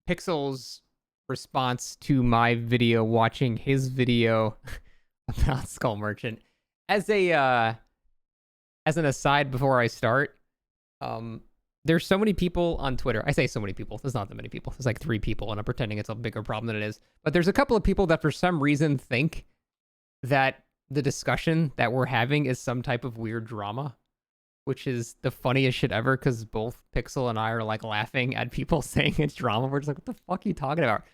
Pixel's response to my video, watching his video about Skull Merchant. As an aside before I start, there's so many people on Twitter. I say so many people. There's not that many people. There's like 3 people, and I'm pretending it's a bigger problem than it is. But there's a couple of people that for some reason think that the discussion that we're having is some type of weird drama, which is the funniest shit ever, because both Pixel and I are like laughing at people saying it's drama. We're just like, what the fuck are you talking about?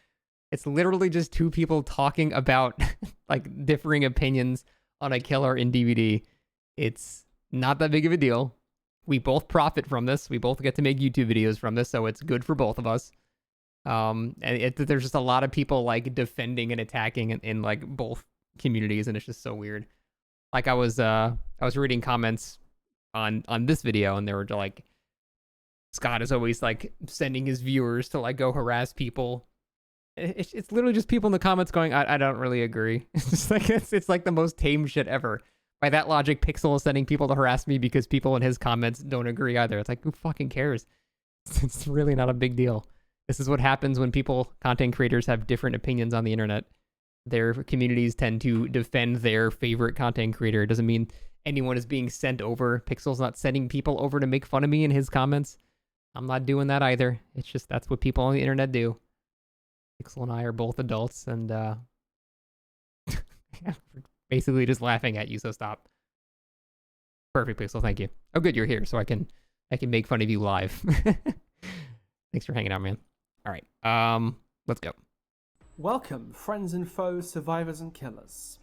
It's literally just 2 people talking about like differing opinions on a killer in DVD. It's not that big of a deal. We both profit from this. We both get to make YouTube videos from this, so it's good for both of us. And there's just a lot of people like defending and attacking in like both communities, and it's just so weird. Like I was reading comments on this video, and they were like, Scott is always like sending his viewers to like go harass people. It's literally just people in the comments going, I don't really agree. It's just like it's like the most tame shit ever. By that logic, Pixel is sending people to harass me because people in his comments don't agree either. It's like, who fucking cares? It's really not a big deal. This is what happens when content creators have different opinions on the internet. Their communities tend to defend their favorite content creator. It doesn't mean anyone is being sent over. Pixel's not sending people over to make fun of me in his comments. I'm not doing that either. It's just that's what people on the internet do. Pixel and I are both adults, and basically just laughing at you, so stop. Perfect, Pixel, thank you. Oh good, you're here, so I can make fun of you live. Thanks for hanging out, man. Alright, let's go. Welcome, friends and foes, survivors and killers.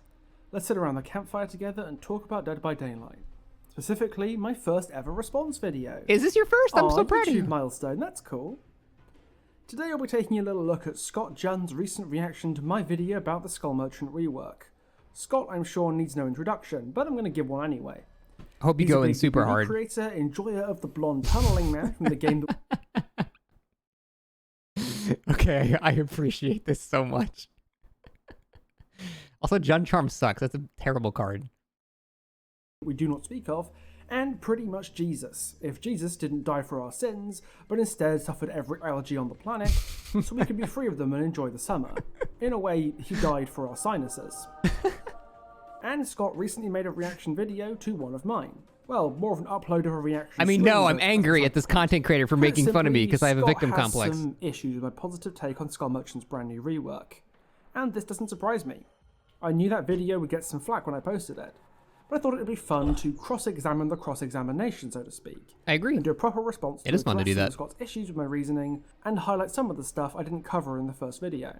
Let's sit around the campfire together and talk about Dead by Daylight. Specifically, my first ever response video. Is this your first? I'm so proud of you. Milestone, that's cool. Today I'll be taking a little look at Scott Junn's recent reaction to my video about the Skull Merchant rework. Scott, I'm sure, needs no introduction, but I'm going to give one anyway. I hope you go in super hard. Creator, enjoyer of the blonde tunneling man from the game. Okay, I appreciate this so much. Also, Jun Charm sucks. That's a terrible card. We do not speak of, and pretty much Jesus. If Jesus didn't die for our sins, but instead suffered every allergy on the planet, so we could be free of them and enjoy the summer. In a way, he died for our sinuses. And Scott recently made a reaction video to one of mine. Well, more of an upload of a reaction. I mean, no, I'm angry at this content creator for making fun of me because I have a victim complex. Some issues with my positive take on Skull Merchant's brand new rework. And this doesn't surprise me. I knew that video would get some flack when I posted it, but I thought it would be fun to cross-examine the cross-examination, so to speak. I agree. And do a proper response It is fun to do that. Scott's issues with my reasoning, and highlight some of the stuff I didn't cover in the first video.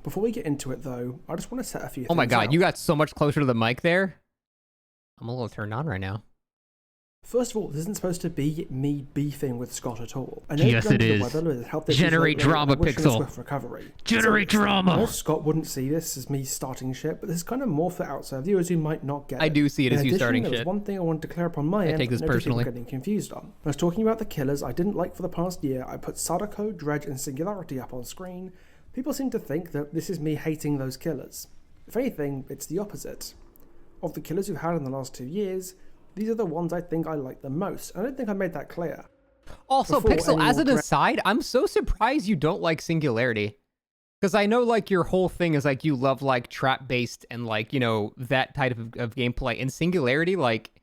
Before we get into it, though, I just want to set a few things Oh my god, out. you got so much closer to the mic there. I'm a little turned on right now. First of all, this isn't supposed to be me beefing with Scott at all. I know Yes, it is. Generate drama, Pixel. Recovery. Generate drama. I know Scott wouldn't see this as me starting shit, but this is kind of more for outside viewers who might not get it. I do see it as you starting shit. There's one thing I wanted to clear up on my end. I take this that personally. people getting confused on. When I was talking about the killers I didn't like for the past year, I put Sadako, Dredge, and Singularity up on screen. People seem to think that this is me hating those killers. If anything, it's the opposite. Of the killers we've had in the last 2 years, these are the ones I think I like the most. I don't think I made that clear. Also, Pixel, as an aside, I'm so surprised you don't like Singularity. Because I know, like, your whole thing is, like, you love, like, trap-based and, like, you know, that type of gameplay. And Singularity, like,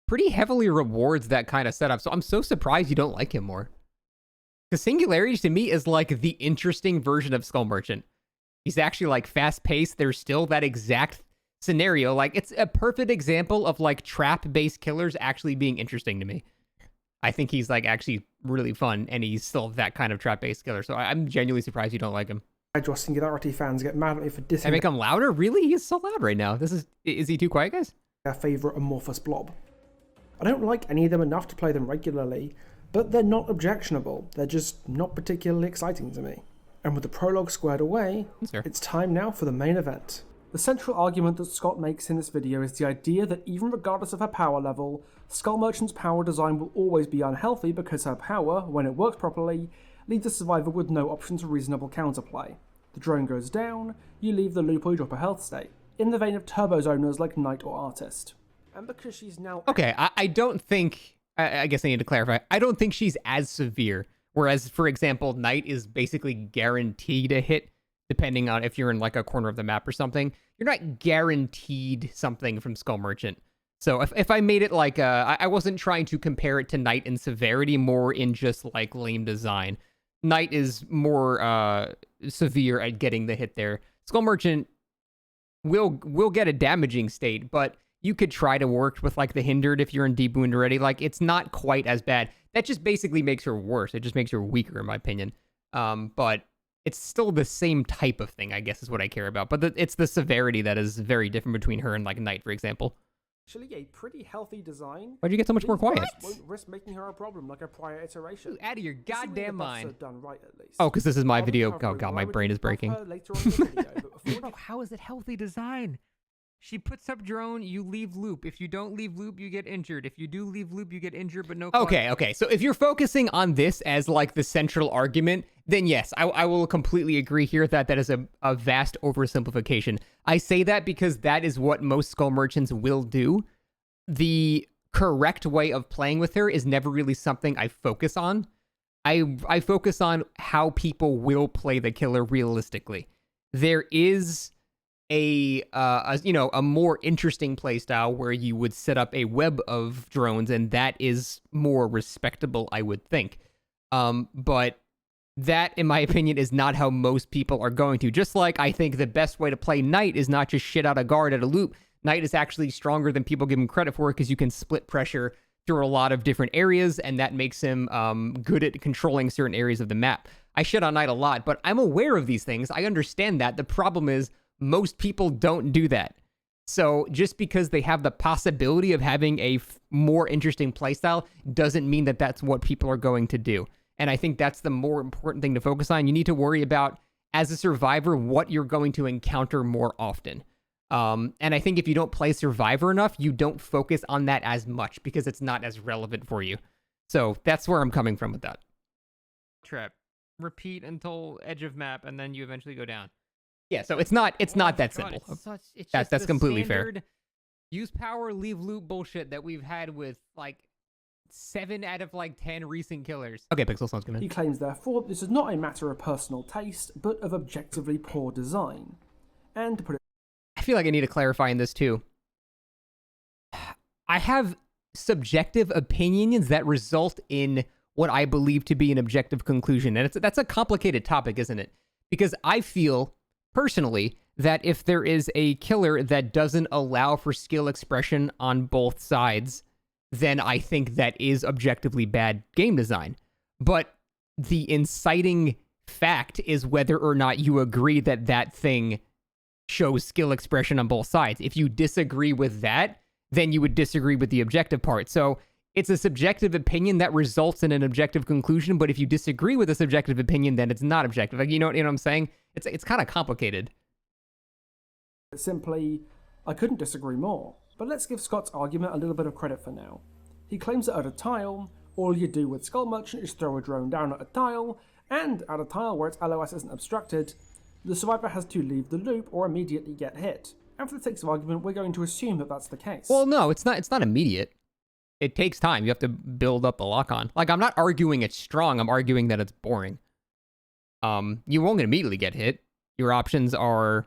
pretty heavily rewards that kind of setup. So I'm so surprised you don't like him more. Because Singularity, to me, is, like, the interesting version of Skull Merchant. He's actually, like, fast-paced. There's still that exact scenario. Like, it's a perfect example of, like, trap-based killers actually being interesting to me. I think he's, like, actually really fun, and he's still that kind of trap-based killer. So I'm genuinely surprised you don't like him. Singularity fans get mad at me for dissing. I make him louder? Really? He's so loud right now. Is he too quiet, guys? Their favourite amorphous blob. I don't like any of them enough to play them regularly, but they're not objectionable. They're just not particularly exciting to me. And with the prologue squared away, it's time now for the main event. The central argument that Scott makes in this video is the idea that even regardless of her power level, Skull Merchant's power design will always be unhealthy because her power, when it works properly, leaves the survivor with no option to reasonable counterplay. The drone goes down, you leave the loop or you drop a health state, in the vein of turbo zoners like Knight or Artist. And because she's now... Okay, I don't think... I guess I need to clarify. I don't think she's as severe. Whereas, for example, Knight is basically guaranteed a hit, depending on if you're in like a corner of the map or something. You're not guaranteed something from Skull Merchant. So if I made it like, I wasn't trying to compare it to Knight in severity, more in just like lame design. Knight is more severe at getting the hit there. Skull Merchant will get a damaging state, but you could try to work with like the hindered if you're in deep wound already. Like, it's not quite as bad. That just basically makes her worse. It just makes her weaker, in my opinion. But it's still the same type of thing, I guess, is what I care about. But it's the severity that is very different between her and like Knight, for example. Actually, a pretty healthy design. Why'd you get so much more quiet? Won't risk making her a problem like a prior iteration. Out of your goddamn mind. Done right, at least. Oh, because this is my video. Oh god, my brain is breaking. Later on in the video, Bro, how is it healthy design? She puts up drone, you leave loop. If you don't leave loop, you get injured. If you do leave loop, you get injured, but no. Okay. So if you're focusing on this as like the central argument, then yes, I will completely agree here that that is a vast oversimplification. I say that because that is what most Skull Merchants will do. The correct way of playing with her is never really something I focus on. I focus on how people will play the killer realistically. There is a more interesting playstyle where you would set up a web of drones, and that is more respectable, I would think. But that, in my opinion, is not how most people are going to. Just like I think the best way to play Knight is not just shit out a guard at a loop. Knight is actually stronger than people give him credit for because you can split pressure through a lot of different areas, and that makes him good at controlling certain areas of the map. I shit on Knight a lot, but I'm aware of these things. I understand that. The problem is most people don't do that. So just because they have the possibility of having a more interesting playstyle doesn't mean that that's what people are going to do. And I think that's the more important thing to focus on. You need to worry about, as a survivor, what you're going to encounter more often. And I think if you don't play Survivor enough, you don't focus on that as much because it's not as relevant for you. So that's where I'm coming from with that. Trap. Repeat until edge of map, and then you eventually go down. Yeah, so it's not that simple. That's completely fair. Use power, leave loop bullshit that we've had with like 7 out of like 10 recent killers. Okay, Pixel, sounds good. He claims, therefore, this is not a matter of personal taste, but of objectively poor design. And to put it, I feel like I need to clarify in this too. I have subjective opinions that result in what I believe to be an objective conclusion. And that's a complicated topic, isn't it? Because I feel, personally, that if there is a killer that doesn't allow for skill expression on both sides, then I think that is objectively bad game design. But the inciting fact is whether or not you agree that that thing shows skill expression on both sides. If you disagree with that, then you would disagree with the objective part. So it's a subjective opinion that results in an objective conclusion, but if you disagree with a subjective opinion, then it's not objective. Like, you know what I'm saying? It's kind of complicated. Simply, I couldn't disagree more. But let's give Scott's argument a little bit of credit for now. He claims that at a tile, all you do with Skull Merchant is throw a drone down at a tile, and at a tile where its LOS isn't obstructed, the survivor has to leave the loop or immediately get hit. And for the sake of argument, we're going to assume that that's the case. Well, no, it's not immediate. It takes time. You have to build up the lock-on. Like, I'm not arguing it's strong. I'm arguing that it's boring. You won't immediately get hit. Your options are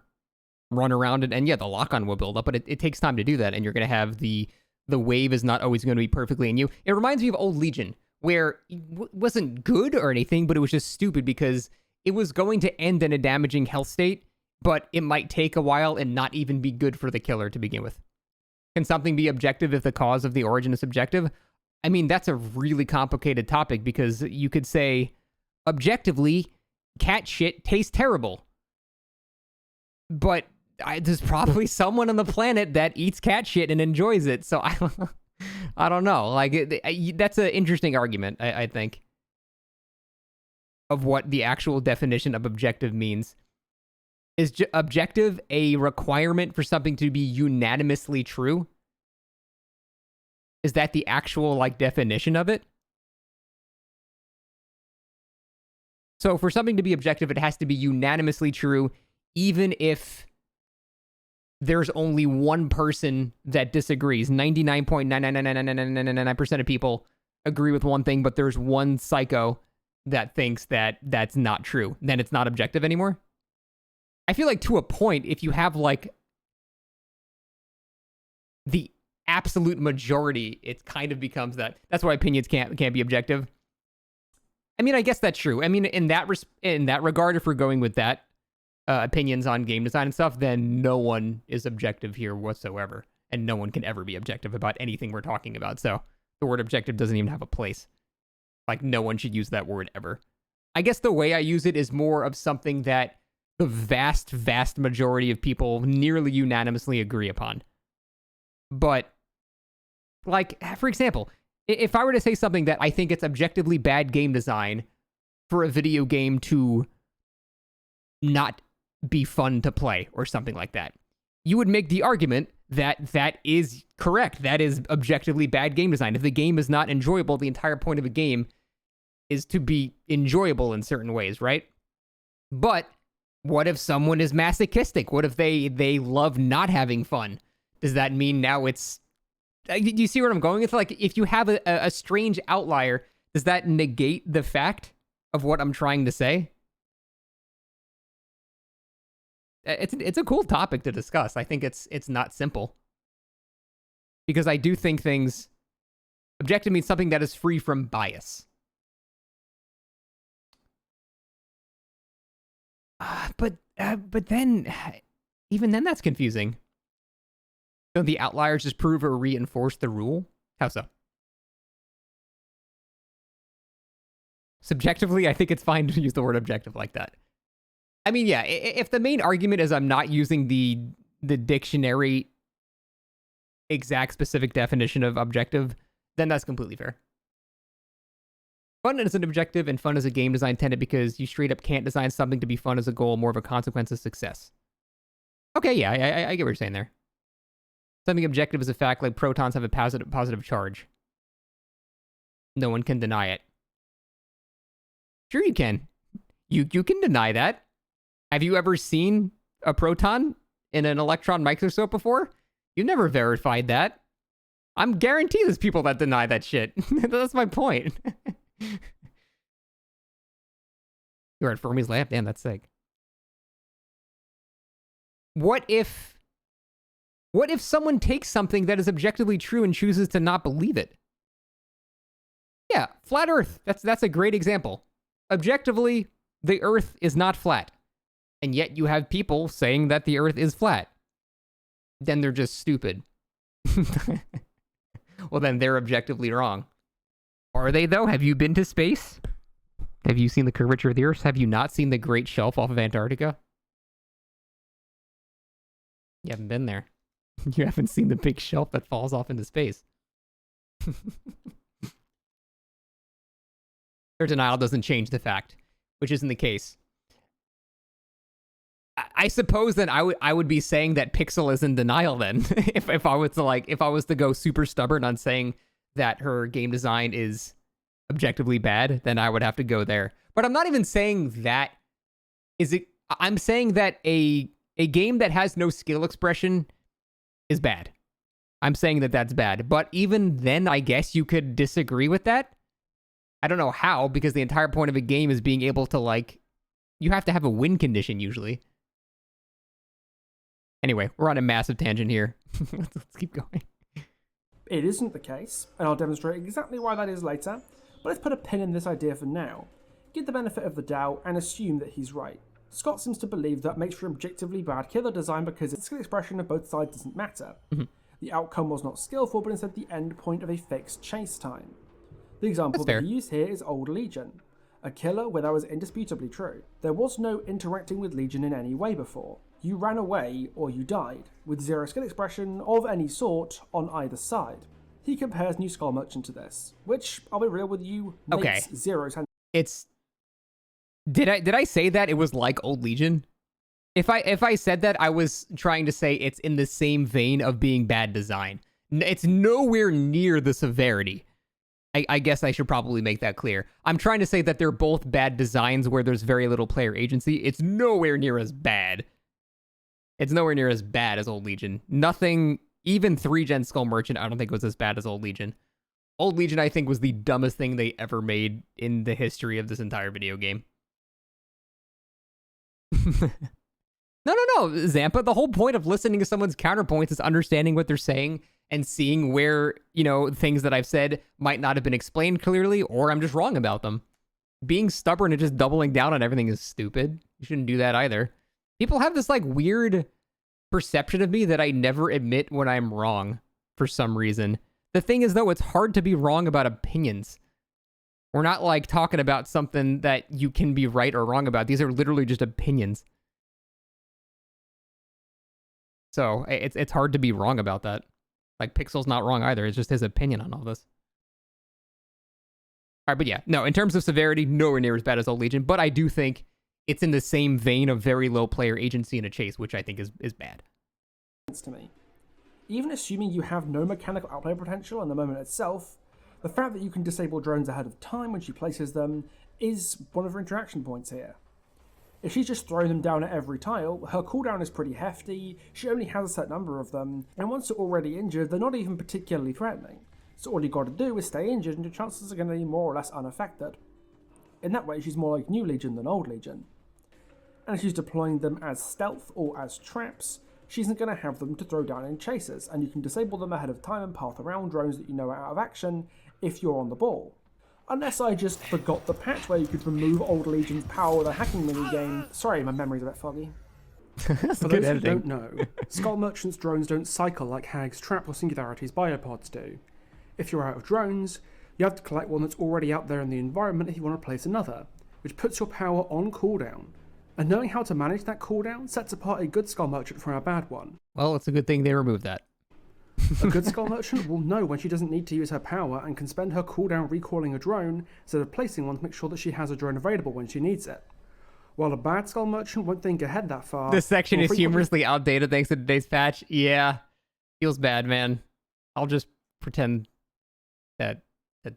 run around and yeah, the lock-on will build up, but it takes time to do that, and you're going to have the wave is not always going to be perfectly in you. It reminds me of Old Legion, where it wasn't good or anything, but it was just stupid because it was going to end in a damaging health state, but it might take a while and not even be good for the killer to begin with. Can something be objective if the cause of the origin is subjective? I mean, that's a really complicated topic because you could say, objectively, cat shit tastes terrible. But there's probably someone on the planet that eats cat shit and enjoys it, so I don't know. Like, that's an interesting argument, I think, of what the actual definition of objective means. Is objective a requirement for something to be unanimously true? Is that the actual, like, definition of it? So for something to be objective, it has to be unanimously true, even if there's only one person that disagrees. 99.9999999% of people agree with one thing, but there's one psycho that thinks that that's not true, then it's not objective anymore. I feel like to a point, if you have like the absolute majority, it kind of becomes that. That's why opinions can't be objective. I mean, I guess that's true. I mean, in that regard, if we're going with that opinions on game design and stuff, then no one is objective here whatsoever, and no one can ever be objective about anything we're talking about. So the word objective doesn't even have a place. Like, no one should use that word ever. I guess the way I use it is more of something that the vast, vast majority of people nearly unanimously agree upon. But, like, for example, if I were to say something that I think it's objectively bad game design for a video game to not be fun to play or something like that, you would make the argument that that is correct. That is objectively bad game design. If the game is not enjoyable, the entire point of a game is to be enjoyable in certain ways, right? But what if someone is masochistic? What if they love not having fun? Does that mean now it's... Do you see where I'm going? It's like, if you have a strange outlier, does that negate the fact of what I'm trying to say? It's a cool topic to discuss. I think it's not simple. Because I do think things... Objective means something that is free from bias. But then, even then that's confusing. Don't the outliers just prove or reinforce the rule? How so? Subjectively, I think it's fine to use the word objective like that. I mean, yeah, if the main argument is I'm not using the dictionary exact specific definition of objective, then that's completely fair. Fun is an objective, and fun is a game design tenet because you straight up can't design something to be fun as a goal, more of a consequence of success. Okay, yeah, I get what you're saying there. Something objective is a fact, like protons have a positive charge. No one can deny it. Sure you can. You can deny that. Have you ever seen a proton in an electron microscope before? You've never verified that. I'm guaranteed there's people that deny that shit. That's my point. You're at Fermi's lab? Damn, that's sick. What if someone takes something that is objectively true and chooses to not believe it? Yeah, flat Earth. That's a great example. Objectively, the Earth is not flat. And yet you have people saying that the Earth is flat. Then they're just stupid. Well, then they're objectively wrong. Are they, though? Have you been to space? Have you seen the curvature of the Earth? Have you not seen the Great Shelf off of Antarctica? You haven't been there. You haven't seen the big shelf that falls off into space. Their denial doesn't change the fact, which isn't the case. I suppose then I would be saying that Pixel is in denial then. if I was to go super stubborn on saying that her game design is objectively bad, then I would have to go there. But I'm not even saying that I'm saying that a game that has no skill expression is bad. I'm saying that that's bad. But even then, I guess you could disagree with that. I don't know how, because the entire point of a game is being able to, like, you have to have a win condition usually. Anyway, we're on a massive tangent here. Let's keep going. It isn't the case, and I'll demonstrate exactly why that is later, but let's put a pin in this idea for now. Give the benefit of the doubt and assume that he's right. Scott seems to believe that makes for objectively bad killer design because its skill expression of both sides doesn't matter. The outcome was not skillful, but instead the end point of a fixed chase time. The example that he used here is Old Legion, a killer where that was indisputably true. There was no interacting with Legion in any way before. You ran away or you died, with zero skill expression of any sort on either side. He compares New Skull Merchant to this, which, I'll be real with you, makes zero sense. It's... Did I say that it was like Old Legion? If I said that, I was trying to say it's in the same vein of being bad design. It's nowhere near the severity. I guess I should probably make that clear. I'm trying to say that they're both bad designs where there's very little player agency. It's nowhere near as bad. It's nowhere near as bad as Old Legion. Nothing, even 3-gen Skull Merchant, I don't think was as bad as Old Legion. Old Legion, I think, was the dumbest thing they ever made in the history of this entire video game. No, Zampa. The whole point of listening to someone's counterpoints is understanding what they're saying and seeing where, things that I've said might not have been explained clearly, or I'm just wrong about them. Being stubborn and just doubling down on everything is stupid. You shouldn't do that either. People have this, weird perception of me that I never admit when I'm wrong for some reason. The thing is, though, it's hard to be wrong about opinions. We're not, talking about something that you can be right or wrong about. These are literally just opinions. So it's hard to be wrong about that. Pixel's not wrong either. It's just his opinion on all this. All right, but yeah, no, in terms of severity, nowhere near as bad as Old Legion, but I do think it's in the same vein of very low player agency in a chase, which I think is bad. To me. Even assuming you have no mechanical outplay potential in the moment itself, the fact that you can disable drones ahead of time when she places them is one of her interaction points here. If she's just throwing them down at every tile, her cooldown is pretty hefty, she only has a set number of them, and once you're already injured, they're not even particularly threatening. So all you got to do is stay injured and your chances are going to be more or less unaffected. In that way, she's more like New Legion than Old Legion. And if she's deploying them as stealth or as traps, she isn't going to have them to throw down in chases, and you can disable them ahead of time and path around drones that you know are out of action if you're on the ball. Unless I just forgot the patch where you could remove Old Legion's power with a hacking minigame. Sorry, my memory's a bit foggy. For those who don't know, Skull Merchant's drones don't cycle like Hag's Trap or Singularity's biopods do. If you're out of drones, you have to collect one that's already out there in the environment if you want to place another, which puts your power on cooldown. And knowing how to manage that cooldown sets apart a good Skull Merchant from a bad one. Well, it's a good thing they removed that. A good Skull Merchant will know when she doesn't need to use her power and can spend her cooldown recalling a drone instead of placing one to make sure that she has a drone available when she needs it. While a bad Skull Merchant won't think ahead that far... This section is humorously outdated thanks to today's patch. Yeah. Feels bad, man. I'll just pretend that the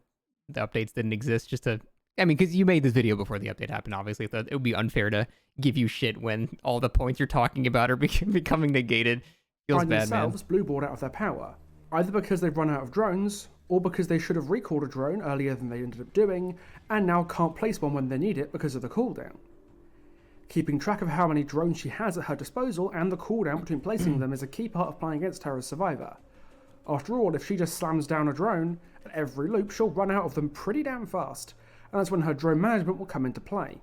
updates didn't exist just to... because you made this video before the update happened, obviously. So it would be unfair to give you shit when all the points you're talking about are becoming negated. Feels find bad, themselves blueboard out of their power, either because they've run out of drones, or because they should have recalled a drone earlier than they ended up doing, and now can't place one when they need it because of the cooldown. Keeping track of how many drones she has at her disposal and the cooldown between placing them is a key part of playing against her as Survivor. After all, if she just slams down a drone, at every loop she'll run out of them pretty damn fast, and that's when her drone management will come into play.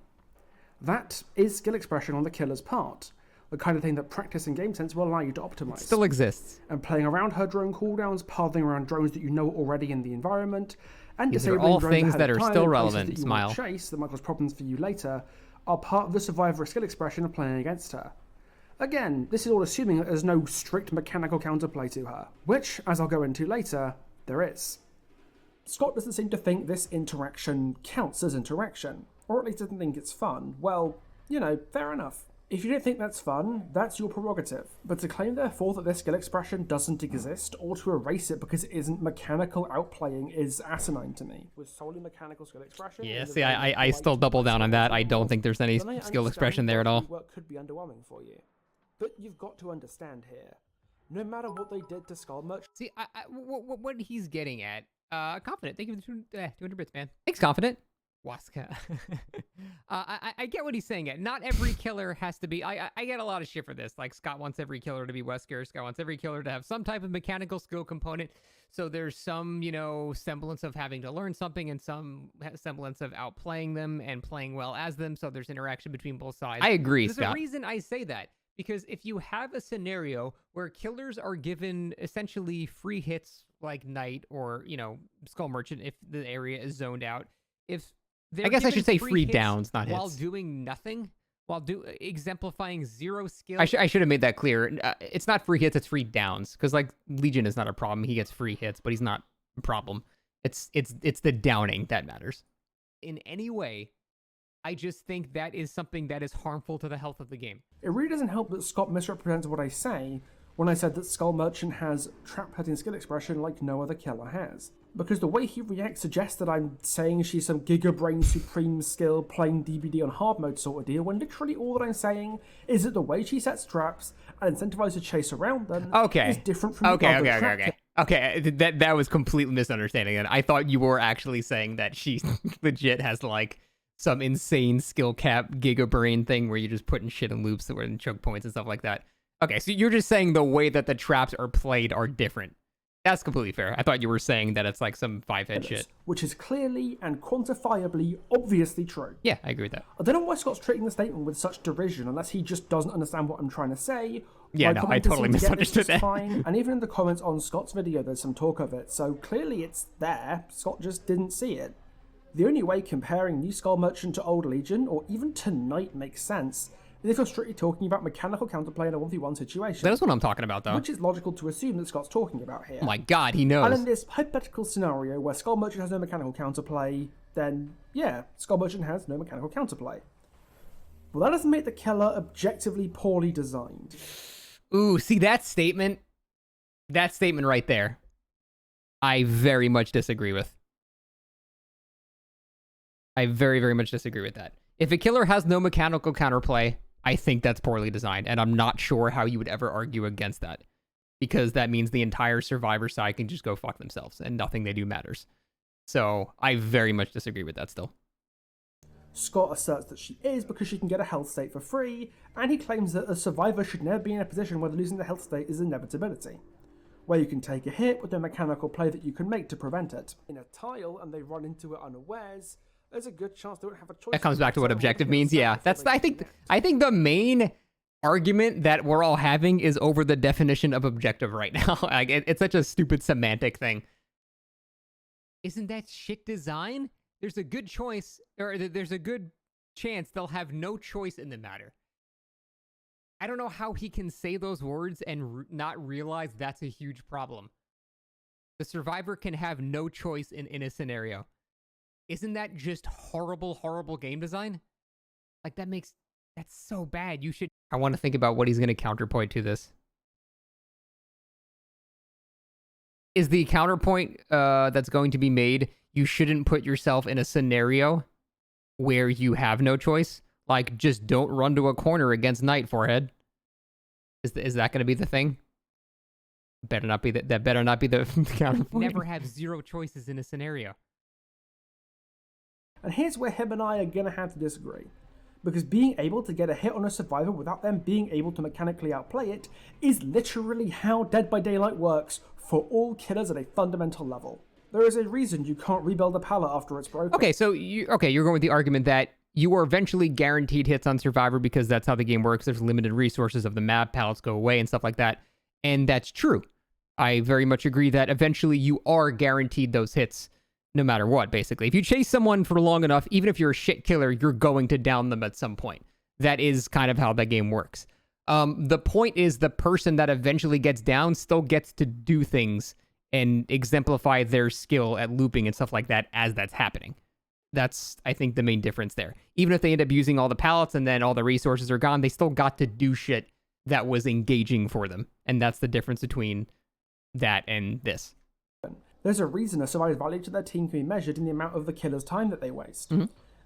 That is skill expression on the killer's part, the kind of thing that practice and game sense will allow you to optimize. It still exists. And playing around her drone cooldowns, pathing around drones that you know already in the environment, and These are disabling all drones things ahead that of are time still in places relevant, that you Smile. want to chase that might cause problems for you later, are part of the Survivor skill expression of playing against her. Again, this is all assuming that there's no strict mechanical counterplay to her, which, as I'll go into later, there is. Scott doesn't seem to think this interaction counts as interaction, or at least doesn't think it's fun. Well, fair enough. If you don't think that's fun, that's your prerogative. But to claim therefore that this skill expression doesn't exist, or to erase it because it isn't mechanical outplaying is asinine to me. With solely mechanical skill expression... Yeah, see, I still double down on that. I don't think there's any skill expression there at all. Work could be underwhelming for you. But you've got to understand here, no matter what they did to Skull Merchant... See, what he's getting at, Confident, thank you for the 200 bits, man. Thanks, Confident. Waska. I get what he's saying. Not every killer has to be... I get a lot of shit for this. Scott wants every killer to be Wesker. Scott wants every killer to have some type of mechanical skill component. So there's some, semblance of having to learn something and some semblance of outplaying them and playing well as them. So there's interaction between both sides. I agree, Scott. There's a reason I say that. Because if you have a scenario where killers are given essentially free hits like Knight or, Skull Merchant if the area is zoned out, I guess I should say free downs, not hits. While doing nothing, exemplifying zero skill. I should have made that clear. It's not free hits, it's free downs. Because Legion is not a problem. He gets free hits, but he's not a problem. It's the downing that matters. In any way, I just think that is something that is harmful to the health of the game. It really doesn't help that Scott misrepresents what I say when I said that Skull Merchant has trap-hitting skill expression like no other killer has. Because the way he reacts suggests that I'm saying she's some Giga Brain Supreme skill playing DBD on hard mode sort of deal, when literally all that I'm saying is that the way she sets traps and incentivizes to chase around them is different from the other trap. Okay, that was completely misunderstanding. And I thought you were actually saying that she legit has like some insane skill cap gigabrain thing where you're just putting shit in loops that were in choke points and stuff like that. Okay, so you're just saying the way that the traps are played are different. That's completely fair. I thought you were saying that it's like some five-head shit. Which is clearly and quantifiably obviously true. Yeah, I agree with that. I don't know why Scott's treating the statement with such derision, unless he just doesn't understand what I'm trying to say. Yeah, no, I totally misunderstood that. Fine. And even in the comments on Scott's video, there's some talk of it. So clearly it's there. Scott just didn't see it. The only way comparing New Skull Merchant to Old Legion, or even to Knight, makes sense is if you're strictly talking about mechanical counterplay in a 1v1 situation. That's what I'm talking about, though. Which is logical to assume that Scott's talking about here. Oh my god, he knows. And in this hypothetical scenario where Skull Merchant has no mechanical counterplay, then yeah, Skull Merchant has no mechanical counterplay. Well, that doesn't make the killer objectively poorly designed. Ooh, see that statement right there, I very much disagree with. I very, very much disagree with that. If a killer has no mechanical counterplay, I think that's poorly designed, and I'm not sure how you would ever argue against that, because that means the entire survivor side can just go fuck themselves, and nothing they do matters. So I very much disagree with that still. Scott asserts that she is because she can get a health state for free, and he claims that a survivor should never be in a position where losing the health state is an inevitability, where you can take a hit with the mechanical play that you can make to prevent it. In a tile and they run into it unawares, there's a good chance they don't have a choice. That comes back to what objective means. Yeah, that's I think the main argument that we're all having is over the definition of objective right now. Like it's such a stupid semantic thing. Isn't that shit design? There's a good choice, or there's a good chance they'll have no choice in the matter. I don't know how he can say those words and not realize that's a huge problem. The survivor can have no choice in a scenario. Isn't that just horrible, horrible game design? Like, that's so bad. I want to think about what he's going to counterpoint to this. Is the counterpoint that's going to be made, you shouldn't put yourself in a scenario where you have no choice? Like, just don't run to a corner against Knight, forehead. Is that going to be the thing? Better not be that better not be the counterpoint. Never have zero choices in a scenario. And here's where him and I are going to have to disagree. Because being able to get a hit on a survivor without them being able to mechanically outplay it is literally how Dead by Daylight works for all killers at a fundamental level. There is a reason you can't rebuild a pallet after it's broken. Okay, so you're going with the argument that you are eventually guaranteed hits on Survivor because that's how the game works. There's limited resources of the map, pallets go away and stuff like that. And that's true. I very much agree that eventually you are guaranteed those hits no matter what, basically. If you chase someone for long enough, even if you're a shit killer, you're going to down them at some point. That is kind of how that game works. The point is the person that eventually gets down still gets to do things and exemplify their skill at looping and stuff like that as that's happening. That's, I think, the main difference there. Even if they end up using all the pallets and then all the resources are gone, they still got to do shit that was engaging for them. And that's the difference between that and this. There's a reason a survivor's value to their team can be measured in the amount of the killer's time that they waste. Mm-hmm.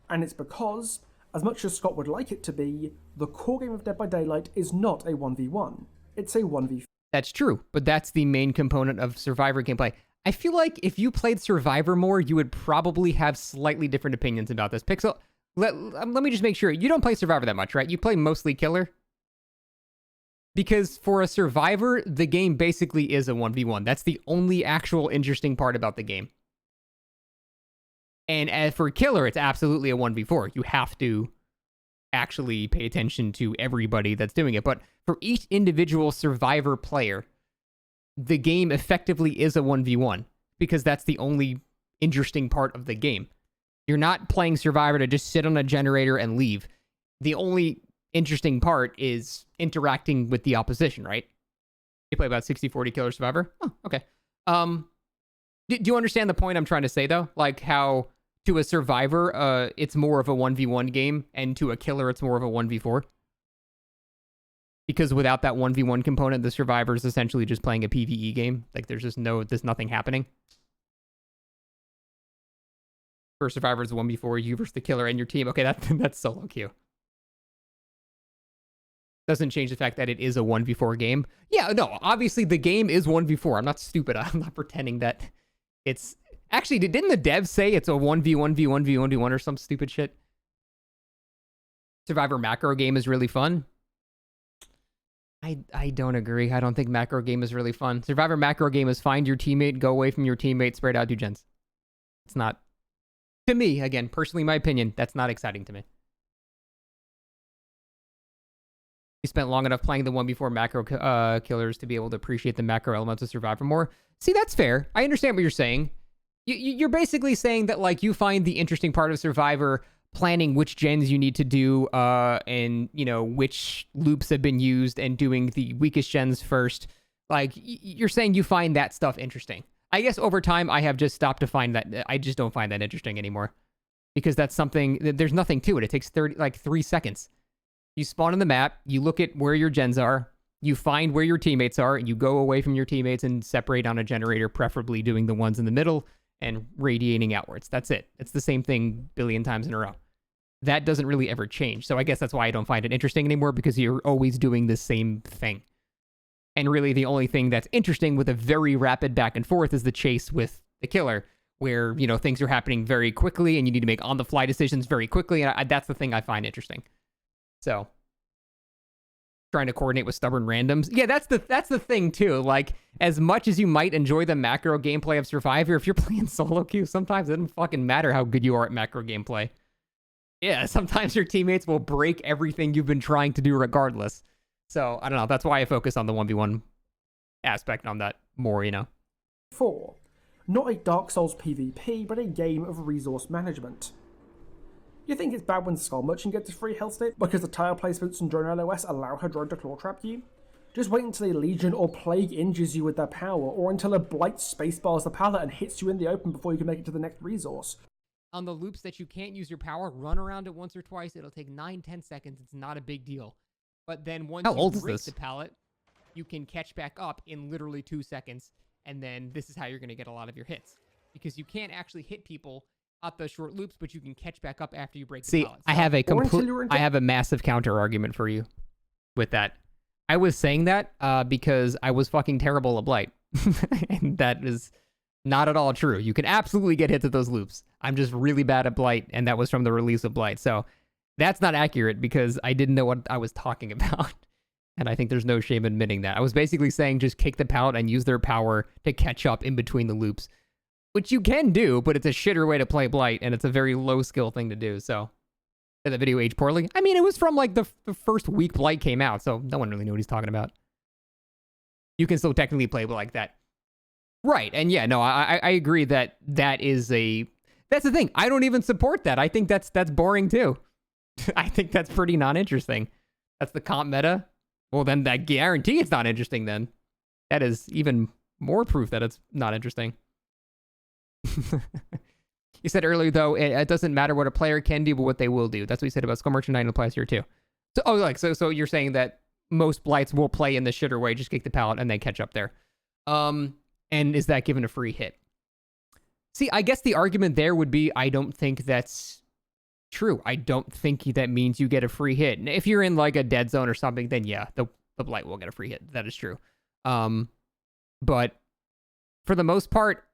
And it's because, as much as Scott would like it to be, the core game of Dead by Daylight is not a 1v1. It's a 1v4. That's true, but that's the main component of Survivor gameplay. I feel like if you played Survivor more, you would probably have slightly different opinions about this. Pixel, let me just make sure. You don't play Survivor that much, right? You play mostly Killer? Because for a Survivor, the game basically is a 1v1. That's the only actual interesting part about the game. And as for Killer, it's absolutely a 1v4. You have to actually pay attention to everybody that's doing it. But for each individual Survivor player, the game effectively is a 1v1 because that's the only interesting part of the game. You're not playing Survivor to just sit on a generator and leave. The only interesting part is interacting with the opposition, right? You play about 60-40 Killer Survivor? Oh, okay. Do you understand the point I'm trying to say, though? Like how to a Survivor, it's more of a 1v1 game, and to a Killer, it's more of a 1v4? Because without that 1v1 component, the Survivor is essentially just playing a PvE game. Like, there's nothing happening. For Survivor, it's 1v4, you versus the Killer and your team. Okay, that's solo queue. doesn't change the fact that it is a 1v4 game. Yeah, no, obviously the game is 1v4. I'm not stupid. I'm not pretending that it's... Actually, didn't the devs say it's a 1v1v1v1v1 or some stupid shit? Survivor macro game is really fun. I don't agree. I don't think macro game is really fun. Survivor macro game is find your teammate, go away from your teammate, spread out, do gens. It's not... To me, again, personally my opinion, that's not exciting to me. You spent long enough playing the 1v4 macro killers to be able to appreciate the macro elements of Survivor more. See, that's fair. I understand what you're saying. You're basically saying that, like, you find the interesting part of Survivor planning which gens you need to do, and, you know, which loops have been used, and doing the weakest gens first. Like, you're saying you find that stuff interesting. I guess over time, I have just stopped to find that. I just don't find that interesting anymore. Because that's something, there's nothing to it. It takes 3 seconds. You spawn on the map, you look at where your gens are, you find where your teammates are, and you go away from your teammates and separate on a generator, preferably doing the ones in the middle and radiating outwards. That's it. It's the same thing a billion times in a row. That doesn't really ever change. So I guess that's why I don't find it interesting anymore, because you're always doing the same thing. And really the only thing that's interesting with a very rapid back and forth is the chase with the killer, where, you know, things are happening very quickly and you need to make on-the-fly decisions very quickly. And that's the thing I find interesting. So, trying to coordinate with stubborn randoms. Yeah, that's the thing too. Like, as much as you might enjoy the macro gameplay of Survivor, if you're playing solo queue, sometimes it doesn't fucking matter how good you are at macro gameplay. Yeah, sometimes your teammates will break everything you've been trying to do regardless. So, I don't know. That's why I focus on the 1v1 aspect on that more, you know. 4. Not a Dark Souls PvP, but a game of resource management. You think it's bad when Skull Merchant gets a free health state because the tile placements on Drone LOS allow her drone to claw trap you? Just wait until a Legion or Plague injures you with their power, or until a Blight spacebars the pallet and hits you in the open before you can make it to the next resource. On the loops that you can't use your power, run around it once or twice. It'll take 9-10 seconds. It's not a big deal. But then once you break the pallet, you can catch back up in literally 2 seconds. And then this is how you're going to get a lot of your hits. Because you can't actually hit people at the short loops, but you can catch back up after you break the pallet. So, I have a massive counter argument for you with that. I was saying that because I was fucking terrible at Blight. And that is not at all true. You can absolutely get hits at those loops. I'm just really bad at Blight, and that was from the release of Blight. So that's not accurate because I didn't know what I was talking about. And I think there's no shame admitting that. I was basically saying just kick the pallet and use their power to catch up in between the loops. Which you can do, but it's a shitter way to play Blight, and it's a very low skill thing to do, so... Did the video age poorly? I mean, it was from, like, the first week Blight came out, so no one really knew what he's talking about. You can still technically play like that. Right, and yeah, no, I agree that that is a... That's the thing, I don't even support that. I think that's boring, too. I think that's pretty non-interesting. That's the comp meta. Well, then I guarantee it's not interesting, then. That is even more proof that it's not interesting. You said earlier, though, it doesn't matter what a player can do, but what they will do. That's what you said about Skull Merchant 9 applies here, too. So, so you're saying that most Blights will play in the shitter way, just kick the pallet, and then catch up there. And is that given a free hit? See, I guess the argument there would be, I don't think that's true. I don't think that means you get a free hit. And if you're in, like, a dead zone or something, then yeah, the Blight will get a free hit. That is true. But for the most part,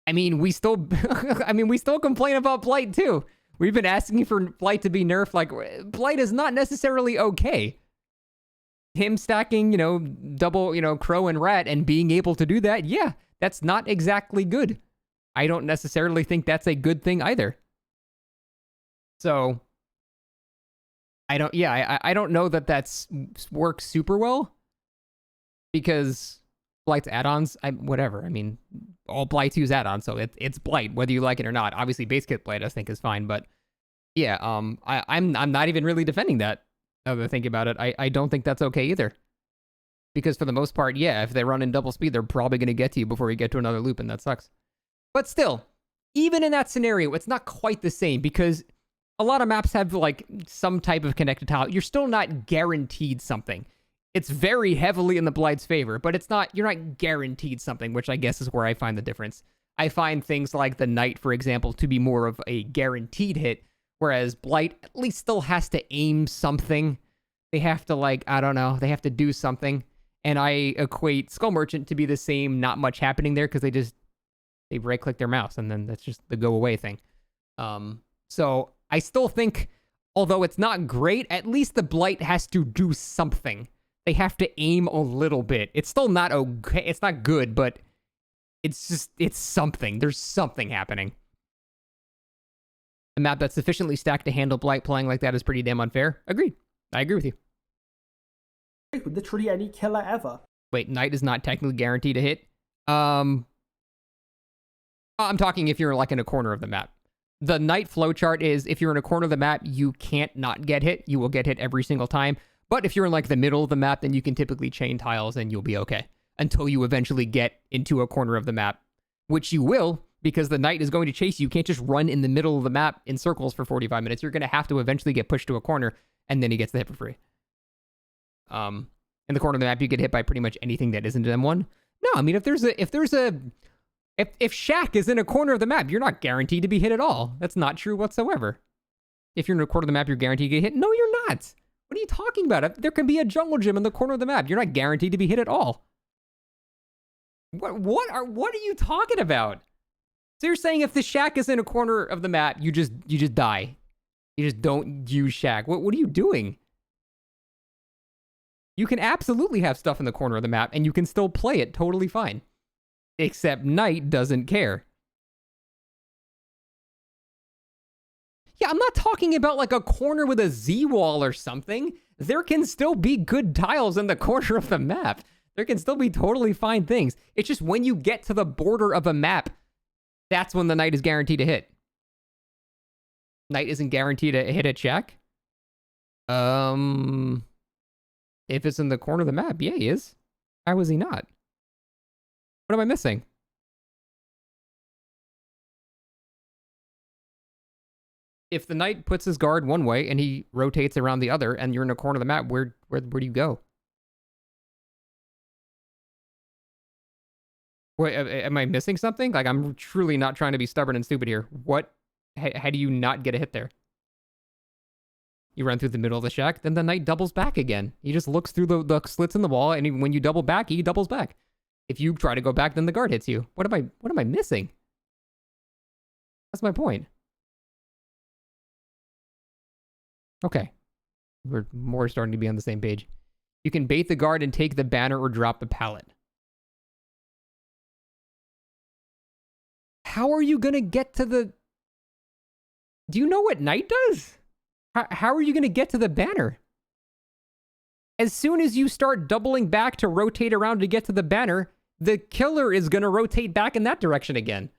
I mean, we still complain about Blight too. We've been asking for Blight to be nerfed. Like, Blight is not necessarily okay. Him stacking, you know, double, you know, Crow and Rat and being able to do that, yeah, that's not exactly good. I don't necessarily think that's a good thing either. So, I don't know that that's works super well because Blight's add-ons, whatever. I mean, all Blights use add-ons, so it's Blight, whether you like it or not. Obviously, base kit Blight, I think, is fine, but yeah, I'm not even really defending that. Now that I think about it, I don't think that's okay either. Because for the most part, yeah, if they run in double speed, they're probably going to get to you before you get to another loop, and that sucks. But still, even in that scenario, it's not quite the same, because a lot of maps have, like, some type of connected tile. You're still not guaranteed something. It's very heavily in the Blight's favor, but you're not guaranteed something, which I guess is where I find the difference. I find things like the Knight, for example, to be more of a guaranteed hit, whereas Blight at least still has to aim something. they have to, like, I don't know, they have to do something. And I equate Skull Merchant to be the same, not much happening there, because they right-click their mouse, and then that's just the go-away thing. So I still think, although it's not great, at least the Blight has to do something. They have to aim a little bit. It's still not okay. It's not good, but it's something. There's something happening. A map that's sufficiently stacked to handle Blight playing like that is pretty damn unfair. Agreed. I agree with you. With literally any killer ever. Wait, Knight is not technically guaranteed to hit? I'm talking if you're like in a corner of the map. The Knight flowchart is if you're in a corner of the map, you can't not get hit. You will get hit every single time. But if you're in like the middle of the map, then you can typically chain tiles and you'll be okay. Until you eventually get into a corner of the map. Which you will, because the Knight is going to chase you. You can't just run in the middle of the map in circles for 45 minutes. You're going to have to eventually get pushed to a corner, and then he gets the hit for free. In the corner of the map, you get hit by pretty much anything that isn't an M1. No, I mean, if Shaq is in a corner of the map, you're not guaranteed to be hit at all. That's not true whatsoever. If you're in a corner of the map, you're guaranteed to get hit. No, you're not. What are you talking about? There can be a jungle gym in the corner of the map. You're not guaranteed to be hit at all. What are you talking about? So you're saying if the Shaq is in a corner of the map, you just die. You just don't use Shaq. What are you doing? You can absolutely have stuff in the corner of the map, and you can still play it totally fine. Except Knight doesn't care. Yeah, I'm not talking about like a corner with a Z-wall or something. There can still be good tiles in the corner of the map. There can still be totally fine things. It's just when you get to the border of a map, that's when the Knight is guaranteed to hit. Knight isn't guaranteed to hit a check. If it's in the corner of the map, yeah, he is. How is he not? What am I missing? If the Knight puts his guard one way and he rotates around the other and you're in a corner of the map, where do you go? Wait, am I missing something? Like, I'm truly not trying to be stubborn and stupid here. How do you not get a hit there? You run through the middle of the shack, then the Knight doubles back again. He just looks through the slits in the wall, and when you double back, he doubles back. If you try to go back, then the guard hits you. What am I missing? That's my point. Okay. We're more starting to be on the same page. You can bait the guard and take the banner or drop the pallet. How are you gonna get to the... Do you know what Knight does? How are you gonna get to the banner? As soon as you start doubling back to rotate around to get to the banner, the killer is gonna rotate back in that direction again.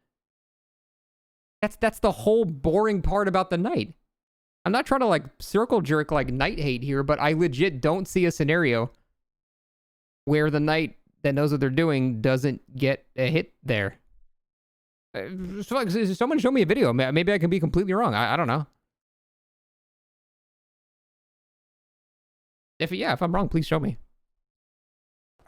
That's the whole boring part about the Knight. I'm not trying to like circle jerk like Knight hate here, but I legit don't see a scenario where the Knight that knows what they're doing doesn't get a hit there. Someone show me a video. Maybe I can be completely wrong. I don't know. If I'm wrong, please show me.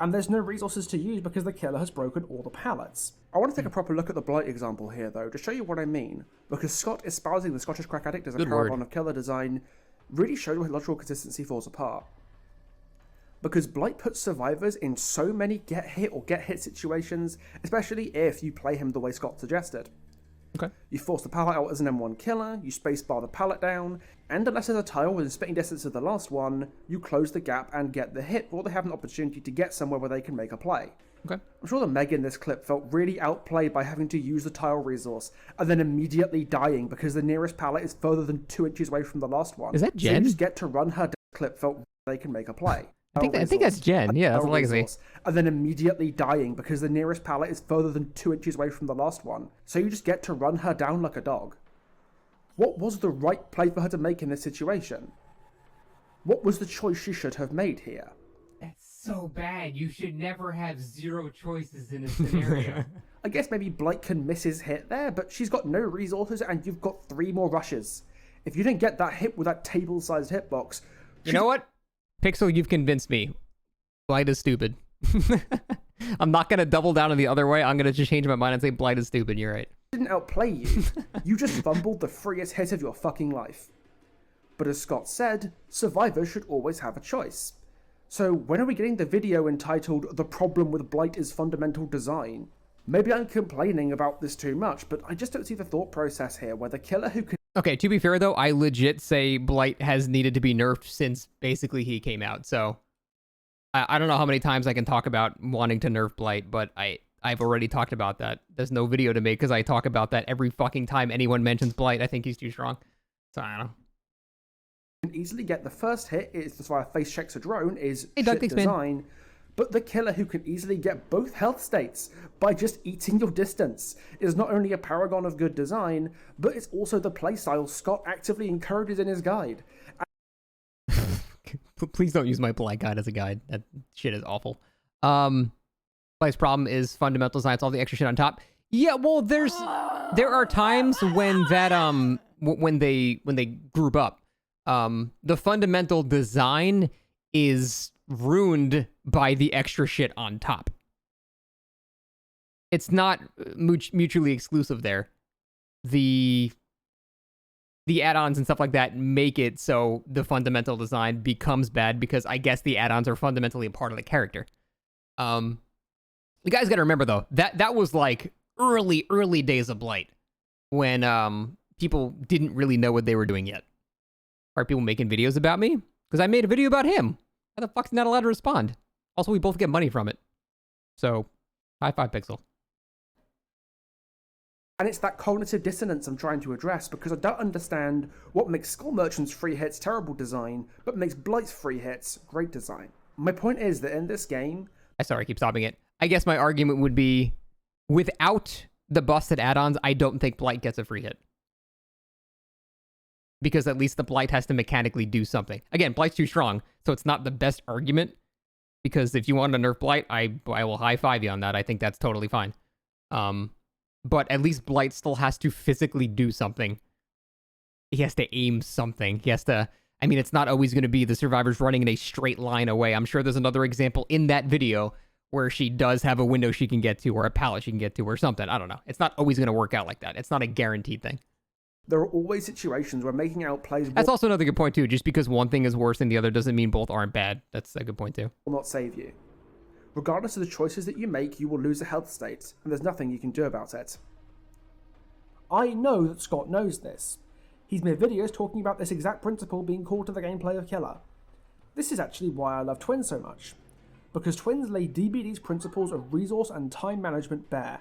And there's no resources to use because the killer has broken all the pallets. I want to take a proper look at the Blight example here, though, to show you what I mean. Because Scott espousing the Scottish crack addict as a paragon of killer design really shows where logical consistency falls apart. Because Blight puts survivors in so many get hit or get hit situations, especially if you play him the way Scott suggested. Okay. You force the pallet out as an M1 killer, you spacebar the pallet down, and unless there's a tile within spitting distance of the last one, you close the gap and get the hit, or they have an opportunity to get somewhere where they can make a play. Okay. I'm sure the Meg in this clip felt really outplayed by having to use the tile resource, and then immediately dying because the nearest pallet is further than 2 inches away from the last one. Is that Jen? So you just get to run her clip felt they can make a play. I think that's Jen. Yeah, that's a legacy. And then immediately dying because the nearest pallet is further than 2 inches away from the last one. So you just get to run her down like a dog. What was the right play for her to make in this situation? What was the choice she should have made here? That's so bad. You should never have 0 choices in a scenario. I guess maybe Blight can miss his hit there, but she's got no resources and you've got 3 more rushes. If you didn't get that hit with that table-sized hitbox... You know what? Pixel, you've convinced me. Blight is stupid. I'm not going to double down on the other way. I'm going to just change my mind and say Blight is stupid. You're right. Didn't outplay you. You just fumbled the freest hit of your fucking life. But as Scott said, survivors should always have a choice. So when are we getting the video entitled "The Problem with Blight is Fundamental Design"? Maybe I'm complaining about this too much, but I just don't see the thought process here where the killer who can... Okay, to be fair though, I legit say Blight has needed to be nerfed since basically he came out, so... I don't know how many times I can talk about wanting to nerf Blight, but I've already talked about that. There's no video to make because I talk about that every fucking time anyone mentions Blight. I think he's too strong. So I don't know. Can easily get the first hit is that's why face checks a drone is hey, shit design, but the killer who can easily get both health states by just eating your distance is not only a paragon of good design, but it's also the playstyle Scott actively encourages in his guide. Please don't use my Blight guide as a guide. That shit is awful. Blight's problem is fundamental design. It's all the extra shit on top. Yeah, well, there are times when that when they group up, the fundamental design is ruined by the extra shit on top. It's not mutually exclusive there. The add-ons and stuff like that make it so the fundamental design becomes bad because I guess the add-ons are fundamentally a part of the character. You guys got to remember though, that was like early days of Blight when people didn't really know what they were doing yet. Are people making videos about me? Because I made a video about him. How the fuck's he not allowed to respond? Also, we both get money from it. So, high five, Pixel. And it's that cognitive dissonance I'm trying to address because I don't understand what makes Skull Merchant's free hits terrible design, but makes Blight's free hits great design. My point is that in this game... Sorry, I keep stopping it. I guess my argument would be, without the busted add-ons, I don't think Blight gets a free hit. Because at least the Blight has to mechanically do something. Again, Blight's too strong, so it's not the best argument. Because if you want to nerf Blight, I will high-five you on that. I think that's totally fine. But at least Blight still has to physically do something. He has to aim something. He has to... I mean, it's not always going to be the survivors running in a straight line away. I'm sure there's another example in that video where she does have a window she can get to or a pallet she can get to or something. I don't know. It's not always going to work out like that. It's not a guaranteed thing. There are always situations where making out plays... That's also another good point, too. Just because one thing is worse than the other doesn't mean both aren't bad. That's a good point, too. ...will not save you. Regardless of the choices that you make, you will lose a health state, and there's nothing you can do about it. I know that Scott knows this. He's made videos talking about this exact principle being core to the gameplay of Killer. This is actually why I love Twins so much, because Twins lay DBD's principles of resource and time management bare.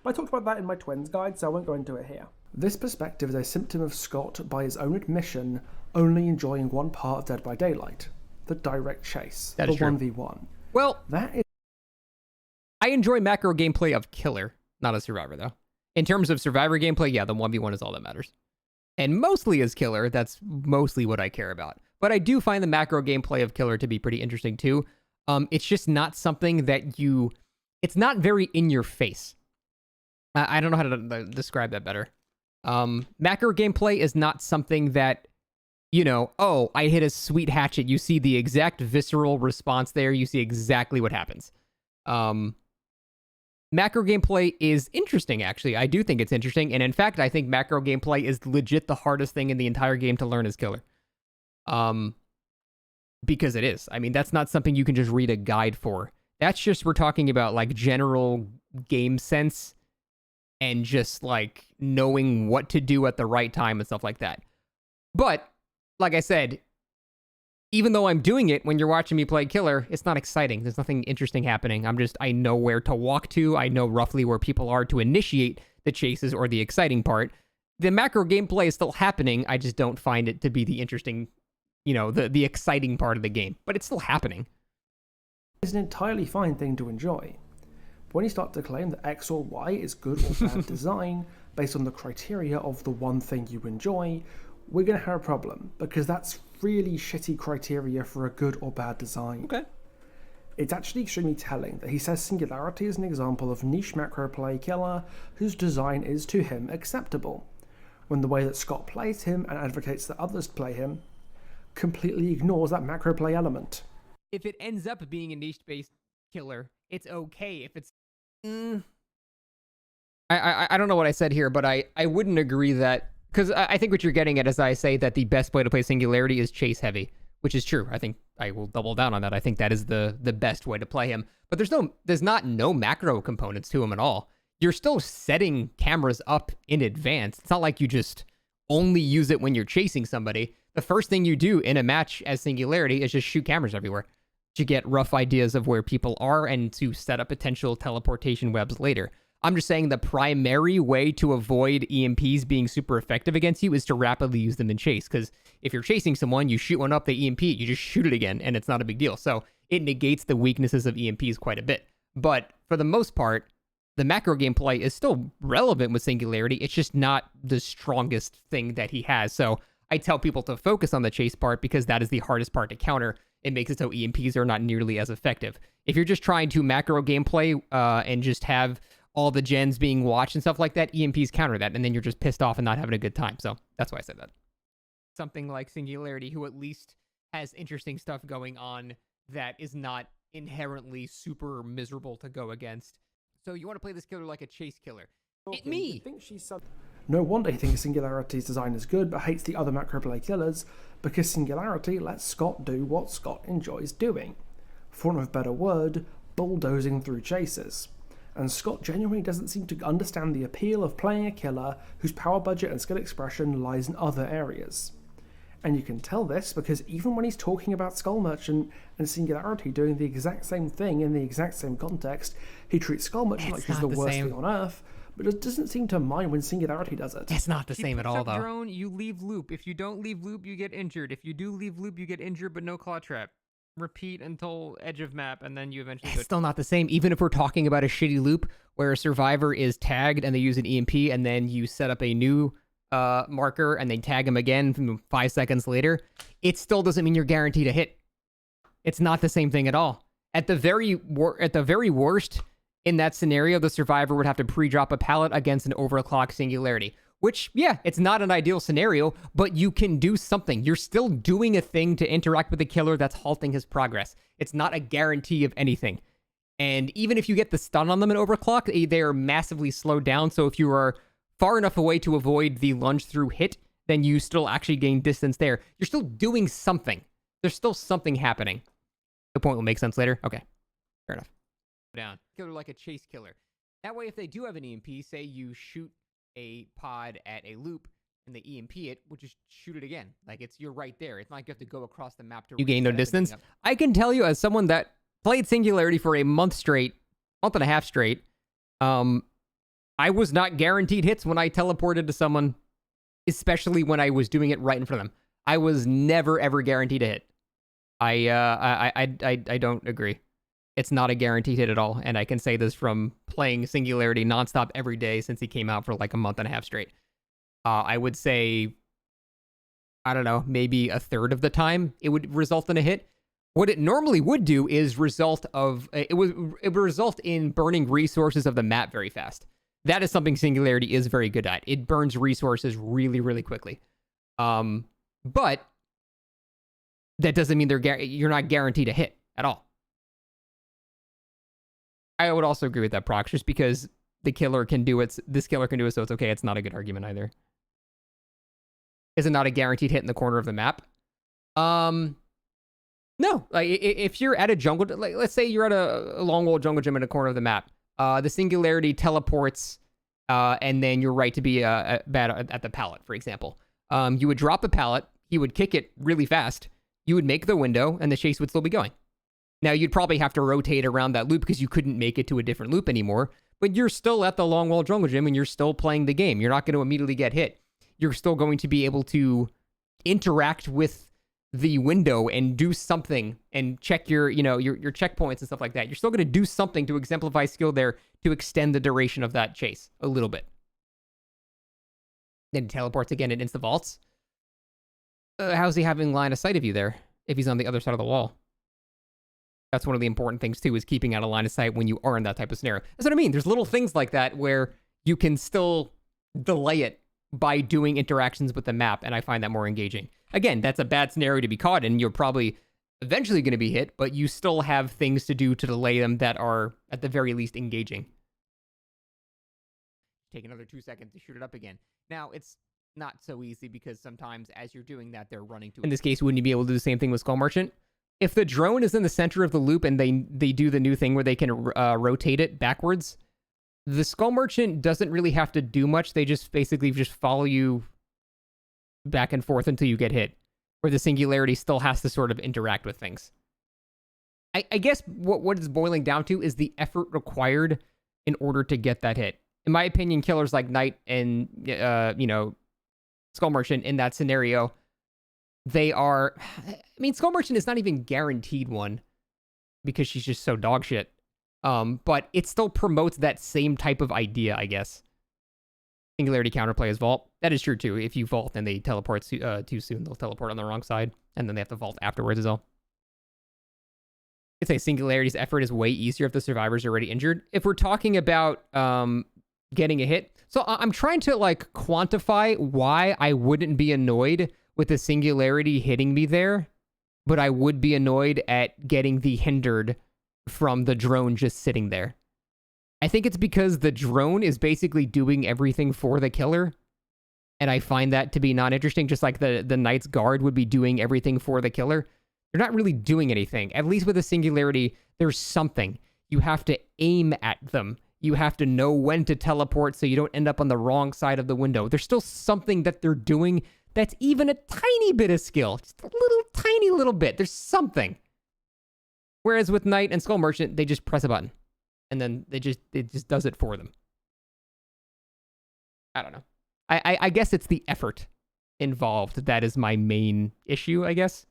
But I talked about that in my Twins guide, so I won't go into it here. This perspective is a symptom of Scott, by his own admission, only enjoying one part of Dead by Daylight, the direct chase, that the is true. 1v1. Well, that is... I enjoy macro gameplay of Killer, not a Survivor, though. In terms of Survivor gameplay, yeah, the 1v1 is all that matters. And mostly as Killer, that's mostly what I care about. But I do find the macro gameplay of Killer to be pretty interesting, too. It's just not something that you... It's not very in your face. I don't know how to describe that better. Macro gameplay is not something that, you know, oh, I hit a sweet hatchet. You see the exact visceral response there. You see exactly what happens. Macro gameplay is interesting, actually. I do think it's interesting. And in fact, I think macro gameplay is legit the hardest thing in the entire game to learn as Killer. Because it is. I mean, that's not something you can just read a guide for. That's just, we're talking about like general game sense and just like knowing what to do at the right time and stuff like that. But like I said, even though I'm doing it when you're watching me play Killer, it's not exciting. There's nothing interesting happening. I know where to walk to. I know roughly where people are to initiate the chases or the exciting part. The macro gameplay is still happening. I just don't find it to be the interesting, you know, the exciting part of the game. But it's still happening. It's an entirely fine thing to enjoy. But when you start to claim that X or Y is good or bad design based on the criteria of the one thing you enjoy, we're going to have a problem, because that's really shitty criteria for a good or bad design. Okay. It's actually extremely telling that he says Singularity is an example of niche macro play Killer whose design is to him acceptable, when the way that Scott plays him and advocates that others play him completely ignores that macro play element. If it ends up being a niche-based Killer, it's okay. If it's... I don't know what I said here, but I wouldn't agree that Because I think what you're getting at is I say that the best way to play Singularity is chase heavy, which is true. I think I will double down on that. I think that is the best way to play him. But there's not no macro components to him at all. You're still setting cameras up in advance. It's not like you just only use it when you're chasing somebody. The first thing you do in a match as Singularity is just shoot cameras everywhere to get rough ideas of where people are and to set up potential teleportation webs later. I'm just saying the primary way to avoid EMPs being super effective against you is to rapidly use them in chase. Because if you're chasing someone, you shoot one up, the EMP, you just shoot it again, and it's not a big deal. So it negates the weaknesses of EMPs quite a bit. But for the most part, the macro gameplay is still relevant with Singularity. It's just not the strongest thing that he has. So I tell people to focus on the chase part because that is the hardest part to counter. It makes it so EMPs are not nearly as effective. If you're just trying to macro gameplay and just have all the gens being watched and stuff like that, EMPs counter that, and then you're just pissed off and not having a good time. So that's why I said that. Something like Singularity, who at least has interesting stuff going on that is not inherently super miserable to go against. So you want to play this killer like a chase killer. Hit me! No wonder he thinks Singularity's design is good, but hates the other macro play killers, because Singularity lets Scott do what Scott enjoys doing. For want of a better word, bulldozing through chases. And Scott genuinely doesn't seem to understand the appeal of playing a killer whose power budget and skill expression lies in other areas. And you can tell this because even when he's talking about Skull Merchant and Singularity doing the exact same thing in the exact same context, he treats Skull Merchant like she's the worst thing on earth, but it doesn't seem to mind when Singularity does it. It's not the same at all, though. Drone, you leave loop. If you don't leave loop, you get injured. If you do leave loop, you get injured, but no claw trap. Repeat until edge of map, and then you eventually It's still not the same. Even if we're talking about a shitty loop where a survivor is tagged and they use an EMP, and then you set up a new marker and they tag him again 5 seconds later, it still doesn't mean you're guaranteed a hit. It's not the same thing at all. At the very worst, in that scenario, the survivor would have to pre-drop a pallet against an overclock Singularity. Which, yeah, it's not an ideal scenario, but you can do something. You're still doing a thing to interact with the killer that's halting his progress. It's not a guarantee of anything. And even if you get the stun on them in overclock, they're massively slowed down. So if you are far enough away to avoid the lunge through hit, then you still actually gain distance there. You're still doing something. There's still something happening. The point will make sense later. Okay, fair enough. Down. Killer like a chase killer. That way, if they do have an EMP, say you shoot a pod at a loop and they EMP it, we'll just shoot it again. Like you're right there. It's not like you have to go across the map to you gain no distance. I can tell you as someone that played Singularity for a month and a half straight, I was not guaranteed hits when I teleported to someone, especially when I was doing it right in front of them. I was never ever guaranteed a hit. I don't agree. It's not a guaranteed hit at all, and I can say this from playing Singularity nonstop every day since he came out for like a month and a half straight. I would say, I don't know, maybe a third of the time it would result in a hit. What it normally would do is result in burning resources of the map very fast. That is something Singularity is very good at. It burns resources really, really quickly. But that doesn't mean you're not guaranteed a hit at all. I would also agree with that, Prox, just because this killer can do it, so it's okay. It's not a good argument either. Is it not a guaranteed hit in the corner of the map? No. Like, if you're at a jungle, like, let's say you're at a long old jungle gym in a corner of the map, the Singularity teleports, and then you're right to be bad at the pallet, for example. You would drop a pallet, he would kick it really fast, you would make the window, and the chase would still be going. Now, you'd probably have to rotate around that loop because you couldn't make it to a different loop anymore, but you're still at the long wall jungle gym and you're still playing the game. You're not going to immediately get hit. You're still going to be able to interact with the window and do something and check your checkpoints and stuff like that. You're still going to do something to exemplify skill there to extend the duration of that chase a little bit. Then he teleports again and insta vaults. How's he having line of sight of you there if he's on the other side of the wall? That's one of the important things, too, is keeping out of line of sight when you are in that type of scenario. That's what I mean. There's little things like that where you can still delay it by doing interactions with the map, and I find that more engaging. Again, that's a bad scenario to be caught in. You're probably eventually going to be hit, but you still have things to do to delay them that are, at the very least, engaging. Take another 2 seconds to shoot it up again. Now, it's not so easy because sometimes as you're doing that, they're running to. In this case, wouldn't you be able to do the same thing with Skull Merchant? If the drone is in the center of the loop and they do the new thing where they can rotate it backwards, the Skull Merchant doesn't really have to do much. They just basically just follow you back and forth until you get hit, where the Singularity still has to sort of interact with things. I guess what it's boiling down to is the effort required in order to get that hit. In my opinion, killers like Knight and, Skull Merchant in that scenario, they are... I mean, Skull Merchant is not even guaranteed one because she's just so dog shit. But it still promotes that same type of idea, I guess. Singularity counterplay is vault. That is true, too. If you vault and they teleport too soon, they'll teleport on the wrong side, and then they have to vault afterwards as well. I'd say Singularity's effort is way easier if the survivor's already injured. If we're talking about getting a hit, so I'm trying to like quantify why I wouldn't be annoyed with the Singularity hitting me there, but I would be annoyed at getting the hindered from the drone just sitting there. I think it's because the drone is basically doing everything for the killer, and I find that to be not interesting, just like the Knight's Guard would be doing everything for the killer. They're not really doing anything. At least with a Singularity, there's something. You have to aim at them. You have to know when to teleport so you don't end up on the wrong side of the window. There's still something that they're doing that's even a tiny bit of skill. Just a tiny little bit. There's something. Whereas with Knight and Skull Merchant, they just press a button. And then it just does it for them. I don't know. I guess it's the effort involved that is my main issue, I guess.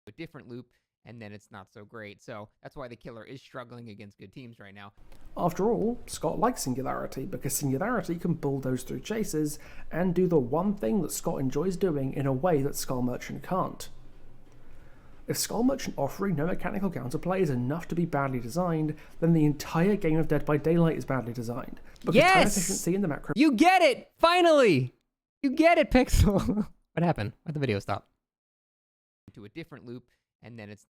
A different loop, and then it's not so great. So that's why the killer is struggling against good teams right now. After all, Scott likes Singularity because Singularity can bulldoze through chases and do the one thing that Scott enjoys doing in a way that Skull Merchant can't. If Skull Merchant offering no mechanical counterplay is enough to be badly designed, then the entire game of Dead by Daylight is badly designed. Because time efficiency in the macro... You get it! Finally! You get it, Pixel! What happened? Why'd the video stop? To a different loop, and then it's...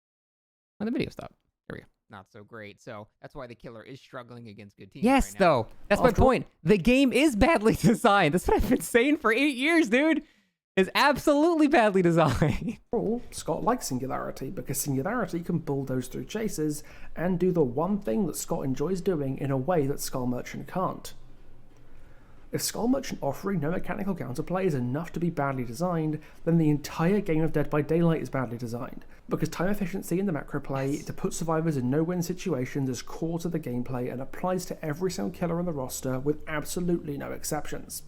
Why'd the video stop? There we go. Not so great. So that's why the killer is struggling against good teams right now. Though. That's my point. The game is badly designed. That's what I've been saying for 8 years, dude. Is absolutely badly designed. Scott likes Singularity because Singularity can bulldoze through chases and do the one thing that Scott enjoys doing in a way that Skull Merchant can't. If Skull Merchant offering no mechanical counterplay is enough to be badly designed, then the entire game of Dead by Daylight is badly designed, because time efficiency in the macro play to put survivors in no-win situations is core to the gameplay and applies to every single killer on the roster with absolutely no exceptions.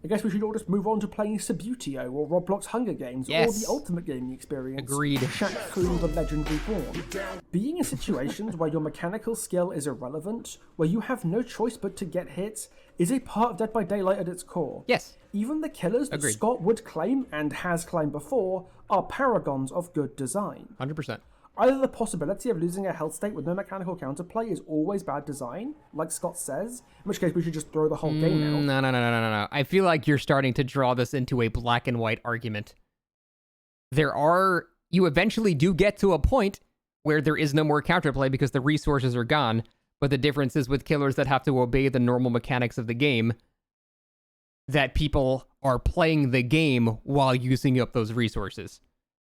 I guess we should all just move on to playing Subutio or Roblox Hunger Games or the ultimate gaming experience. Agreed. Shaq Fu the Legend Reborn. Being in situations where your mechanical skill is irrelevant, where you have no choice but to get hit, is a part of Dead by Daylight at its core. Yes. Even the killers that Scott would claim, and has claimed before, are paragons of good design. 100%. Either the possibility of losing a health state with no mechanical counterplay is always bad design, like Scott says, in which case we should just throw the whole game out. No. I feel like you're starting to draw this into a black and white argument. You eventually do get to a point where there is no more counterplay because the resources are gone, but the difference is with killers that have to obey the normal mechanics of the game, that people are playing the game while using up those resources.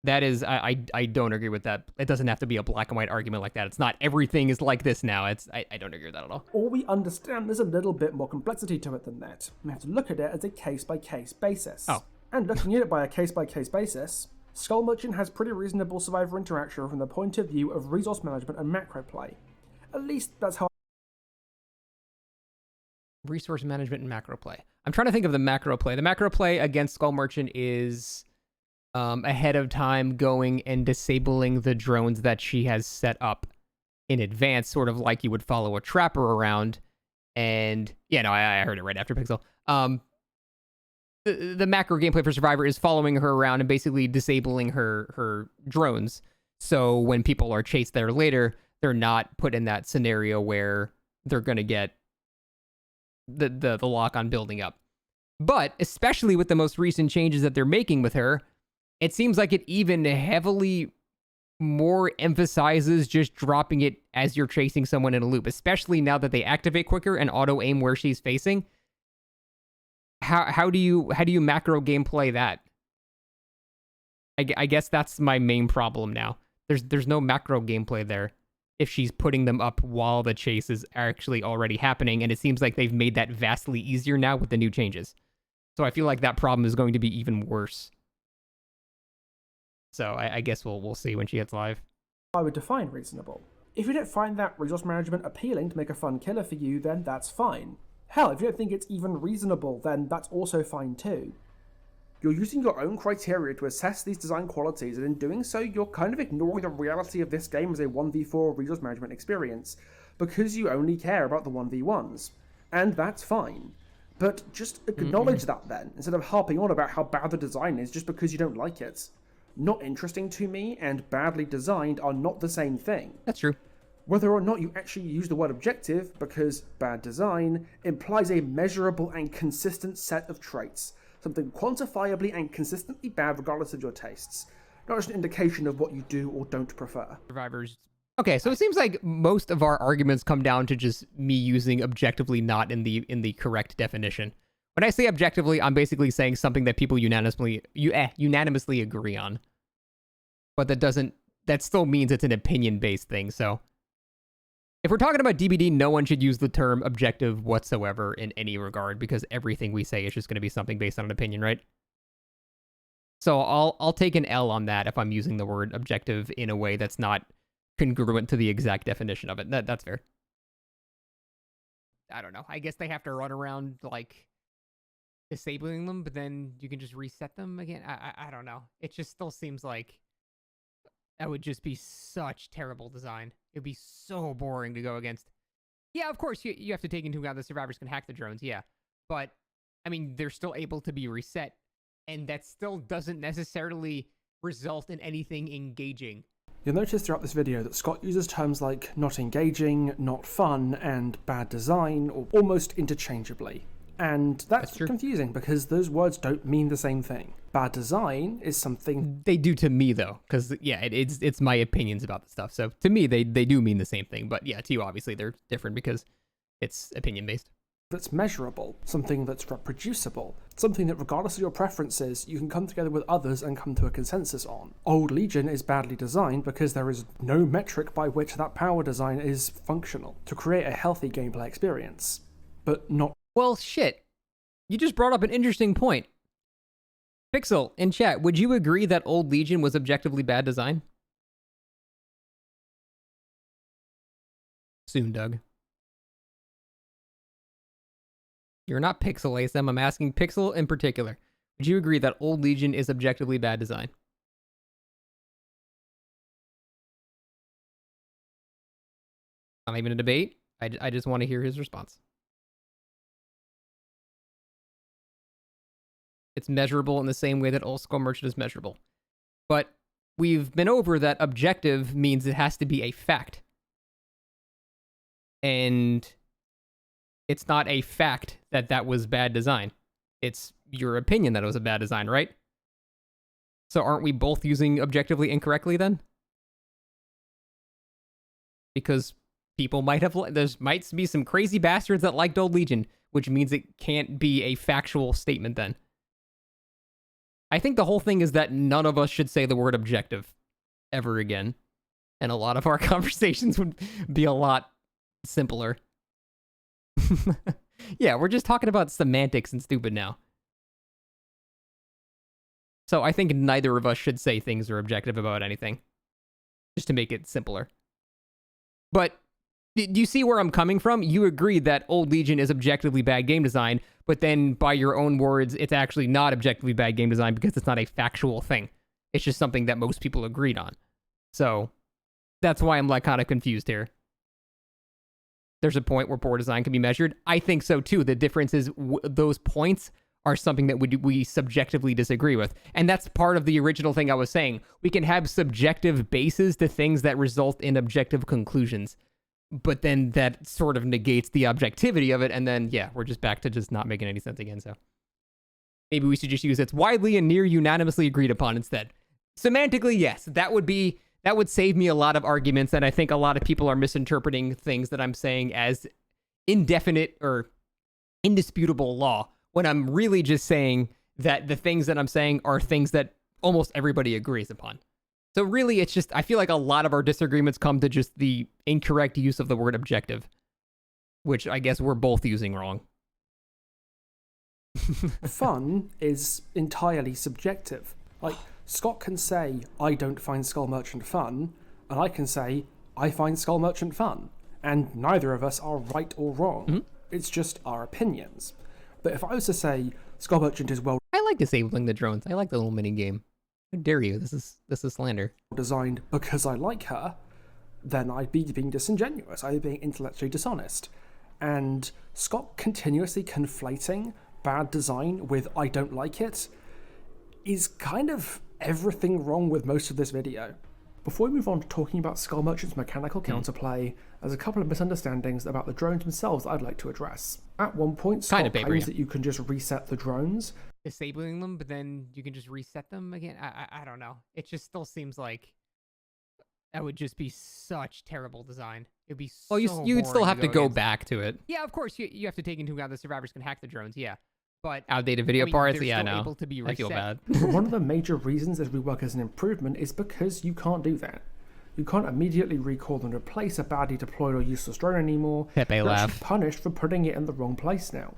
That is, I don't agree with that. It doesn't have to be a black and white argument like that. It's not everything is like this now. I don't agree with that at all. Or we understand there's a little bit more complexity to it than that. We have to look at it as a case-by-case basis. And looking at it by a case-by-case basis, Skull Merchant has pretty reasonable survivor interaction from the point of view of resource management and macro play. At least that's how... Resource management and macro play. I'm trying to think of the macro play. The macro play against Skull Merchant is... ahead of time going and disabling the drones that she has set up in advance, sort of like you would follow a trapper around. And I heard it right after Pixel. The macro gameplay for Survivor is following her around and basically disabling her drones. So when people are chased there later, they're not put in that scenario where they're going to get the lock on building up. But especially with the most recent changes that they're making with her, it seems like it even heavily more emphasizes just dropping it as you're chasing someone in a loop, especially now that they activate quicker and auto-aim where she's facing. how do you macro gameplay that? I guess that's my main problem now. There's no macro gameplay there if she's putting them up while the chase is actually already happening, and it seems like they've made that vastly easier now with the new changes. So I feel like that problem is going to be even worse. So I guess we'll see when she hits live. I would define reasonable. If you don't find that resource management appealing to make a fun killer for you, then that's fine. Hell, if you don't think it's even reasonable, then that's also fine too. You're using your own criteria to assess these design qualities, and in doing so, you're kind of ignoring the reality of this game as a 1v4 resource management experience, because you only care about the 1v1s. And that's fine. But just acknowledge that then, instead of harping on about how bad the design is just because you don't like it. Not interesting to me and badly designed are not the same thing. That's true. Whether or not you actually use the word objective, because bad design implies a measurable and consistent set of traits. Something quantifiably and consistently bad regardless of your tastes. Not just an indication of what you do or don't prefer. Survivors. Okay, so it seems like most of our arguments come down to just me using objectively not in the correct definition. When I say objectively, I'm basically saying something that people unanimously agree on. But that still means it's an opinion-based thing, so if we're talking about DBD, no one should use the term objective whatsoever in any regard, because everything we say is just going to be something based on an opinion, right? So I'll take an L on that if I'm using the word objective in a way that's not congruent to the exact definition of it. That's fair. I don't know. I guess they have to run around, like, disabling them, but then you can just reset them again. I don't know. It just still seems like that would just be such terrible design. It'd be so boring to go against. Yeah, of course, you have to take into account the survivors can hack the drones, yeah. But, I mean, they're still able to be reset, and that still doesn't necessarily result in anything engaging. You'll notice throughout this video that Scott uses terms like not engaging, not fun, and bad design almost interchangeably. And that's confusing because those words don't mean the same thing. Bad design is something... They do to me, though, because, yeah, it's my opinions about the stuff. So, to me, they do mean the same thing. But, yeah, to you, obviously, they're different because it's opinion-based. That's measurable, something that's reproducible, something that, regardless of your preferences, you can come together with others and come to a consensus on. Old Legion is badly designed because there is no metric by which that power design is functional to create a healthy gameplay experience. But not... Well, shit. You just brought up an interesting point. Pixel, in chat, would you agree that Old Legion was objectively bad design? Soon, Doug. You're not Pixel, ASM. I'm asking Pixel in particular. Would you agree that Old Legion is objectively bad design? Not even a debate. I just want to hear his response. It's measurable in the same way that Old Skull Merchant is measurable. But we've been over that objective means it has to be a fact. And it's not a fact that that was bad design. It's your opinion that it was a bad design, right? So aren't we both using objectively incorrectly then? Because people might have... There might be some crazy bastards that liked Old Legion, which means it can't be a factual statement then. I think the whole thing is that none of us should say the word objective ever again. And a lot of our conversations would be a lot simpler. Yeah, we're just talking about semantics and stupid now. So I think neither of us should say things are objective about anything. Just to make it simpler. But do you see where I'm coming from? You agree that Old Legion is objectively bad game design, but then by your own words, it's actually not objectively bad game design because it's not a factual thing. It's just something that most people agreed on. So that's why I'm like kind of confused here. There's a point where poor design can be measured. I think so too. The difference is those points are something that we subjectively disagree with. And that's part of the original thing I was saying. We can have subjective bases to things that result in objective conclusions. But then that sort of negates the objectivity of it, and then, yeah, we're just back to just not making any sense again, so. Maybe we should just use it's widely and near unanimously agreed upon instead. Semantically, yes, that would save me a lot of arguments, and I think a lot of people are misinterpreting things that I'm saying as indefinite or indisputable law, when I'm really just saying that the things that I'm saying are things that almost everybody agrees upon. So really, it's just, I feel like a lot of our disagreements come to just the incorrect use of the word objective, which I guess we're both using wrong. Fun is entirely subjective. Like, Scott can say, I don't find Skull Merchant fun, and I can say, I find Skull Merchant fun. And neither of us are right or wrong. Mm-hmm. It's just our opinions. But if I was to say, Skull Merchant is well... I like disabling the drones. I like the little mini game. How dare you? This is slander. ...designed because I like her, then I'd be being disingenuous. I'd be being intellectually dishonest. And Scott continuously conflating bad design with I don't like it is kind of everything wrong with most of this video. Before we move on to talking about Skull Merchant's mechanical counterplay, there's a couple of misunderstandings about the drones themselves that I'd like to address. At one point, Scott claims that you can just reset the drones. Disabling them, but then you can just reset them again? I don't know. It just still seems like that would just be such terrible design. It'd be so you'd still have to go back to it. Yeah, of course. You have to take into account the survivors can hack the drones, yeah. But outdated video parts, yeah, no. Able to be reset. I feel bad. One of the major reasons this rework is an improvement is because you can't do that. You can't immediately recall and replace a badly deployed or useless drone anymore. You're actually punished for putting it in the wrong place now.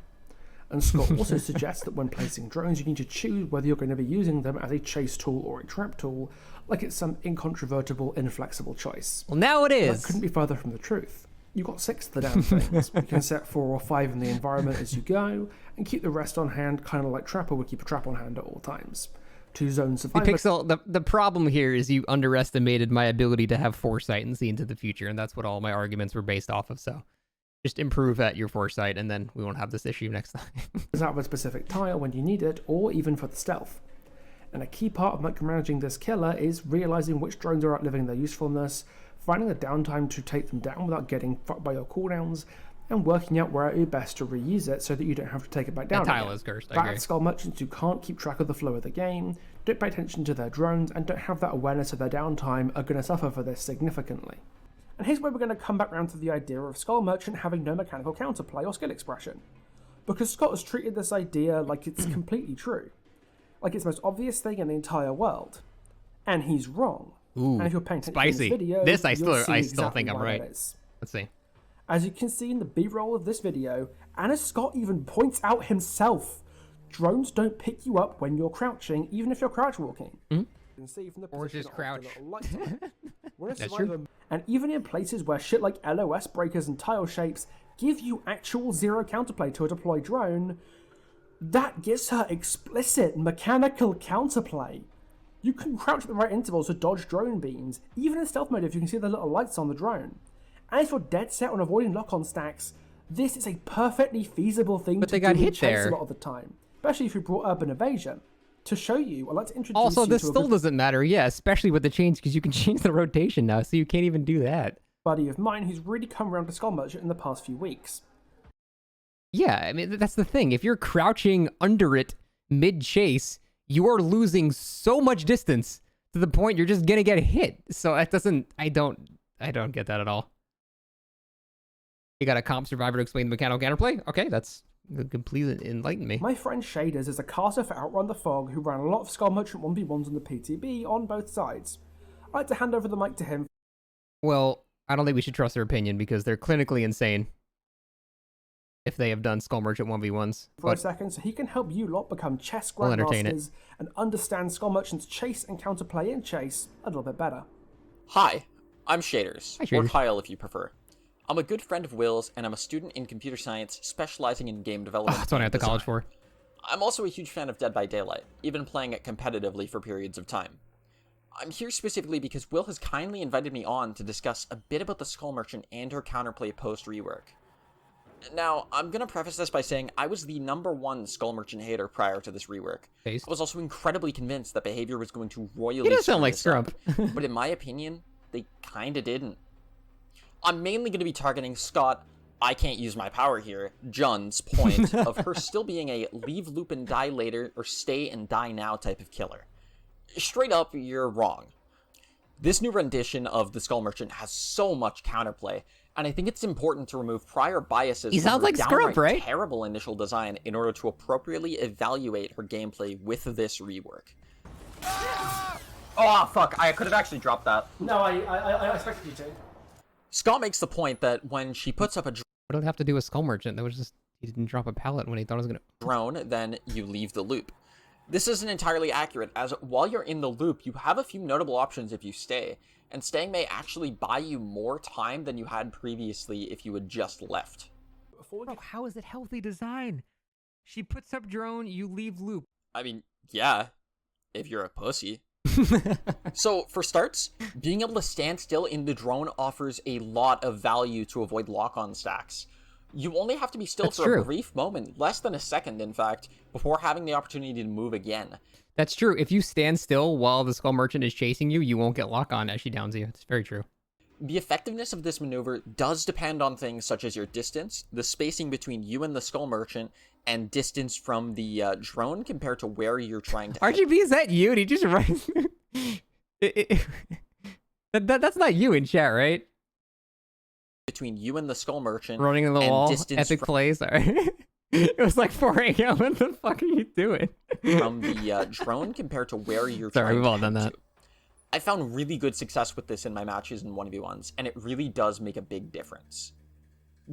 And Scott also suggests that when placing drones, you need to choose whether you're going to be using them as a chase tool or a trap tool, like it's some incontrovertible, inflexible choice. Well, now it is. That couldn't be further from the truth. You've got 6 of the damn things. You can set 4 or 5 in the environment as you go, and keep the rest on hand, kind of like Trapper would keep a trap on hand at all times. 2 zones of Pixel, the problem here is you underestimated my ability to have foresight and see into the future, and that's what all my arguments were based off of, so just improve at your foresight, and then we won't have this issue next time. Out of a specific tile when you need it, or even for the stealth. And a key part of micromanaging this killer is realizing which drones are outliving their usefulness, finding the downtime to take them down without getting fucked by your cooldowns, and working out where it would be best to reuse it so that you don't have to take it back down. That tile is cursed, I agree. Bad Skull Merchants who can't keep track of the flow of the game, don't pay attention to their drones, and don't have that awareness of their downtime are going to suffer for this significantly. And here's where we're going to come back around to the idea of Skull Merchant having no mechanical counterplay or skill expression. Because Scott has treated this idea like it's completely true. Like it's the most obvious thing in the entire world. And he's wrong. Ooh, and if you're paying attention spicy. To this video, this I still exactly think I'm right. Let's see. As you can see in the B-roll of this video, and as Scott even points out himself, drones don't pick you up when you're crouching, even if you're crouch walking. Mm-hmm. You can see from the or just crouch. That's true. And even in places where shit like LOS breakers and tile shapes give you actual zero counterplay to a deployed drone, that gives her explicit mechanical counterplay. You can crouch at the right intervals to dodge drone beams, even in stealth mode if you can see the little lights on the drone. And if you're dead set on avoiding lock-on stacks, this is a perfectly feasible thing to do in chase a lot of the time, especially if you brought urban evasion. To show you, I'd like to introduce also, you this still doesn't matter, yeah, especially with the change, because you can change the rotation now, so you can't even do that. Buddy of mine who's really come around to Skull Merchant in the past few weeks. Yeah, I mean, that's the thing. If you're crouching under it mid-chase, you are losing so much distance to the point you're just gonna get hit. So that doesn't, I don't get that at all. You got a comp survivor to explain the mechanical counterplay? Okay, that's completely enlightened me. My friend Shaders is a caster for Outrun the Fog who ran a lot of Skull Merchant 1v1s on the PTB on both sides. I'd like to hand over the mic to him. Well, I don't think we should trust their opinion because they're clinically insane if they have done Skull Merchant 1v1s. For a second, so he can help you lot become chess grandmasters and understand Skull Merchant's chase and counterplay in chase a little bit better. Hi, I'm Shaders, Hi, Shaders. or Kyle if you prefer. I'm a good friend of Will's, and I'm a student in computer science specializing in game development. That's what I went to college for. I'm also a huge fan of Dead by Daylight, even playing it competitively for periods of time. I'm here specifically because Will has kindly invited me on to discuss a bit about the Skull Merchant and her counterplay post-rework. Now, I'm going to preface this by saying I was the #1 Skull Merchant hater prior to this rework. I was also incredibly convinced that behavior was going to royally... He doesn't sound like Scrump. But in my opinion, they kinda didn't. I'm mainly going to be targeting Scott, I can't use my power here, Jun's point of her still being a leave loop and die later or stay and die now type of killer. Straight up, you're wrong. This new rendition of the Skull Merchant has so much counterplay, And I think it's important to remove prior biases He from sounds her like downright Scrump, right? terrible initial design in order to appropriately evaluate her gameplay with this rework. Oh, fuck. I could have actually dropped that. No, I expected you to. Scott makes the point that when she puts up a What did it have to do with Skull Merchant? That was just, he didn't drop a pallet when he thought it was gonna... drone, then you leave the loop. This isn't entirely accurate, as while you're in the loop, you have a few notable options if you stay, and staying may actually buy you more time than you had previously if you had just left. Bro, how is it healthy design? She puts up drone, you leave loop. I mean, yeah, if you're a pussy. So, for starts, being able to stand still in the drone offers a lot of value to avoid lock-on stacks. You only have to be still for a brief moment, less than a second in fact, before having the opportunity to move again. That's true. If you stand still while the Skull Merchant is chasing you, you won't get lock-on as she downs you. It's very true. The effectiveness of this maneuver does depend on things such as your distance, the spacing between you and the Skull Merchant, and distance from the drone compared to where you're trying to RGB, is that you? Did you just write... That's not you in chat, right? Between you and the Skull Merchant, Running in the and wall, distance epic play, sorry. It was like 4 a.m. What the fuck are you doing? from the drone compared to where you're Sorry, trying we've to all done head that. to. I found really good success with this in my matches in 1v1s, and it really does make a big difference.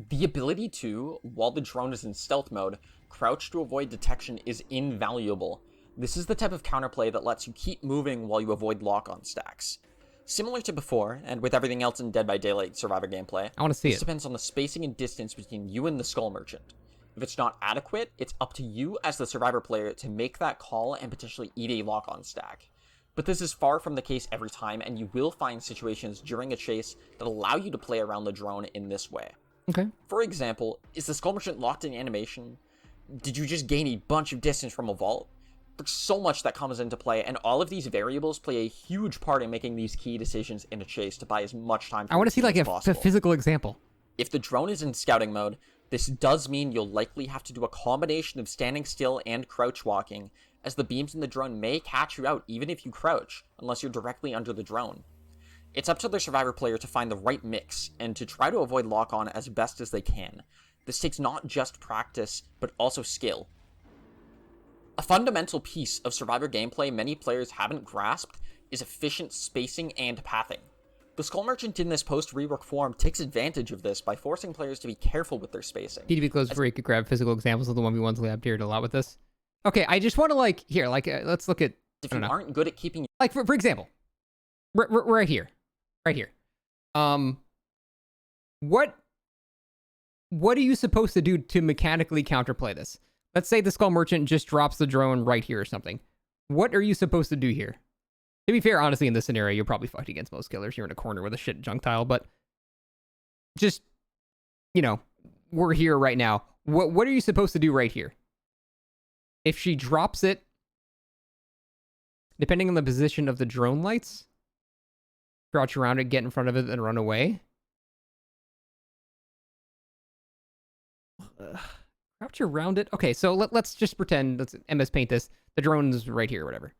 The ability to, while the drone is in stealth mode, crouch to avoid detection is invaluable. This is the type of counterplay that lets you keep moving while you avoid lock-on stacks. Similar to before, and with everything else in Dead by Daylight Survivor gameplay, I want to see this it. depends on the spacing and distance between you and the Skull Merchant. If it's not adequate, it's up to you as the Survivor player to make that call and potentially eat a lock-on stack. But this is far from the case every time, and you will find situations during a chase that allow you to play around the drone in this way. Okay. For example, is the Skull Merchant locked in animation? Did you just gain a bunch of distance from a vault? There's so much that comes into play, and all of these variables play a huge part in making these key decisions in a chase to buy as much time for I want your to see team like as a possible. physical example. If the drone is in scouting mode, this does mean you'll likely have to do a combination of standing still and crouch walking, as the beams in the drone may catch you out even if you crouch, unless you're directly under the drone. It's up to the Survivor player to find the right mix, and to try to avoid lock-on as best as they can. This takes not just practice, but also skill. A fundamental piece of Survivor gameplay many players haven't grasped is efficient spacing and pathing. The Skull Merchant in this post-rework form takes advantage of this by forcing players to be careful with their spacing. PDB closed before you could grab physical examples of the 1v1s lab tiered a lot with this. Okay, I just want to like, here, like, let's look at, If you aren't good at keeping... like, for example, right here, what are you supposed to do to mechanically counterplay this? Let's say the Skull Merchant just drops the drone right here or something. What are you supposed to do here? To be fair, honestly, in this scenario, you're probably fucked against most killers. You're in a corner with a shit junk tile, but just, you know, we're here right now. What are you supposed to do right here? If she drops it, depending on the position of the drone lights, crouch around it, get in front of it, and run away. Crouch around it. Okay, so let's just pretend, let's MS Paint this. The drone's right here or whatever.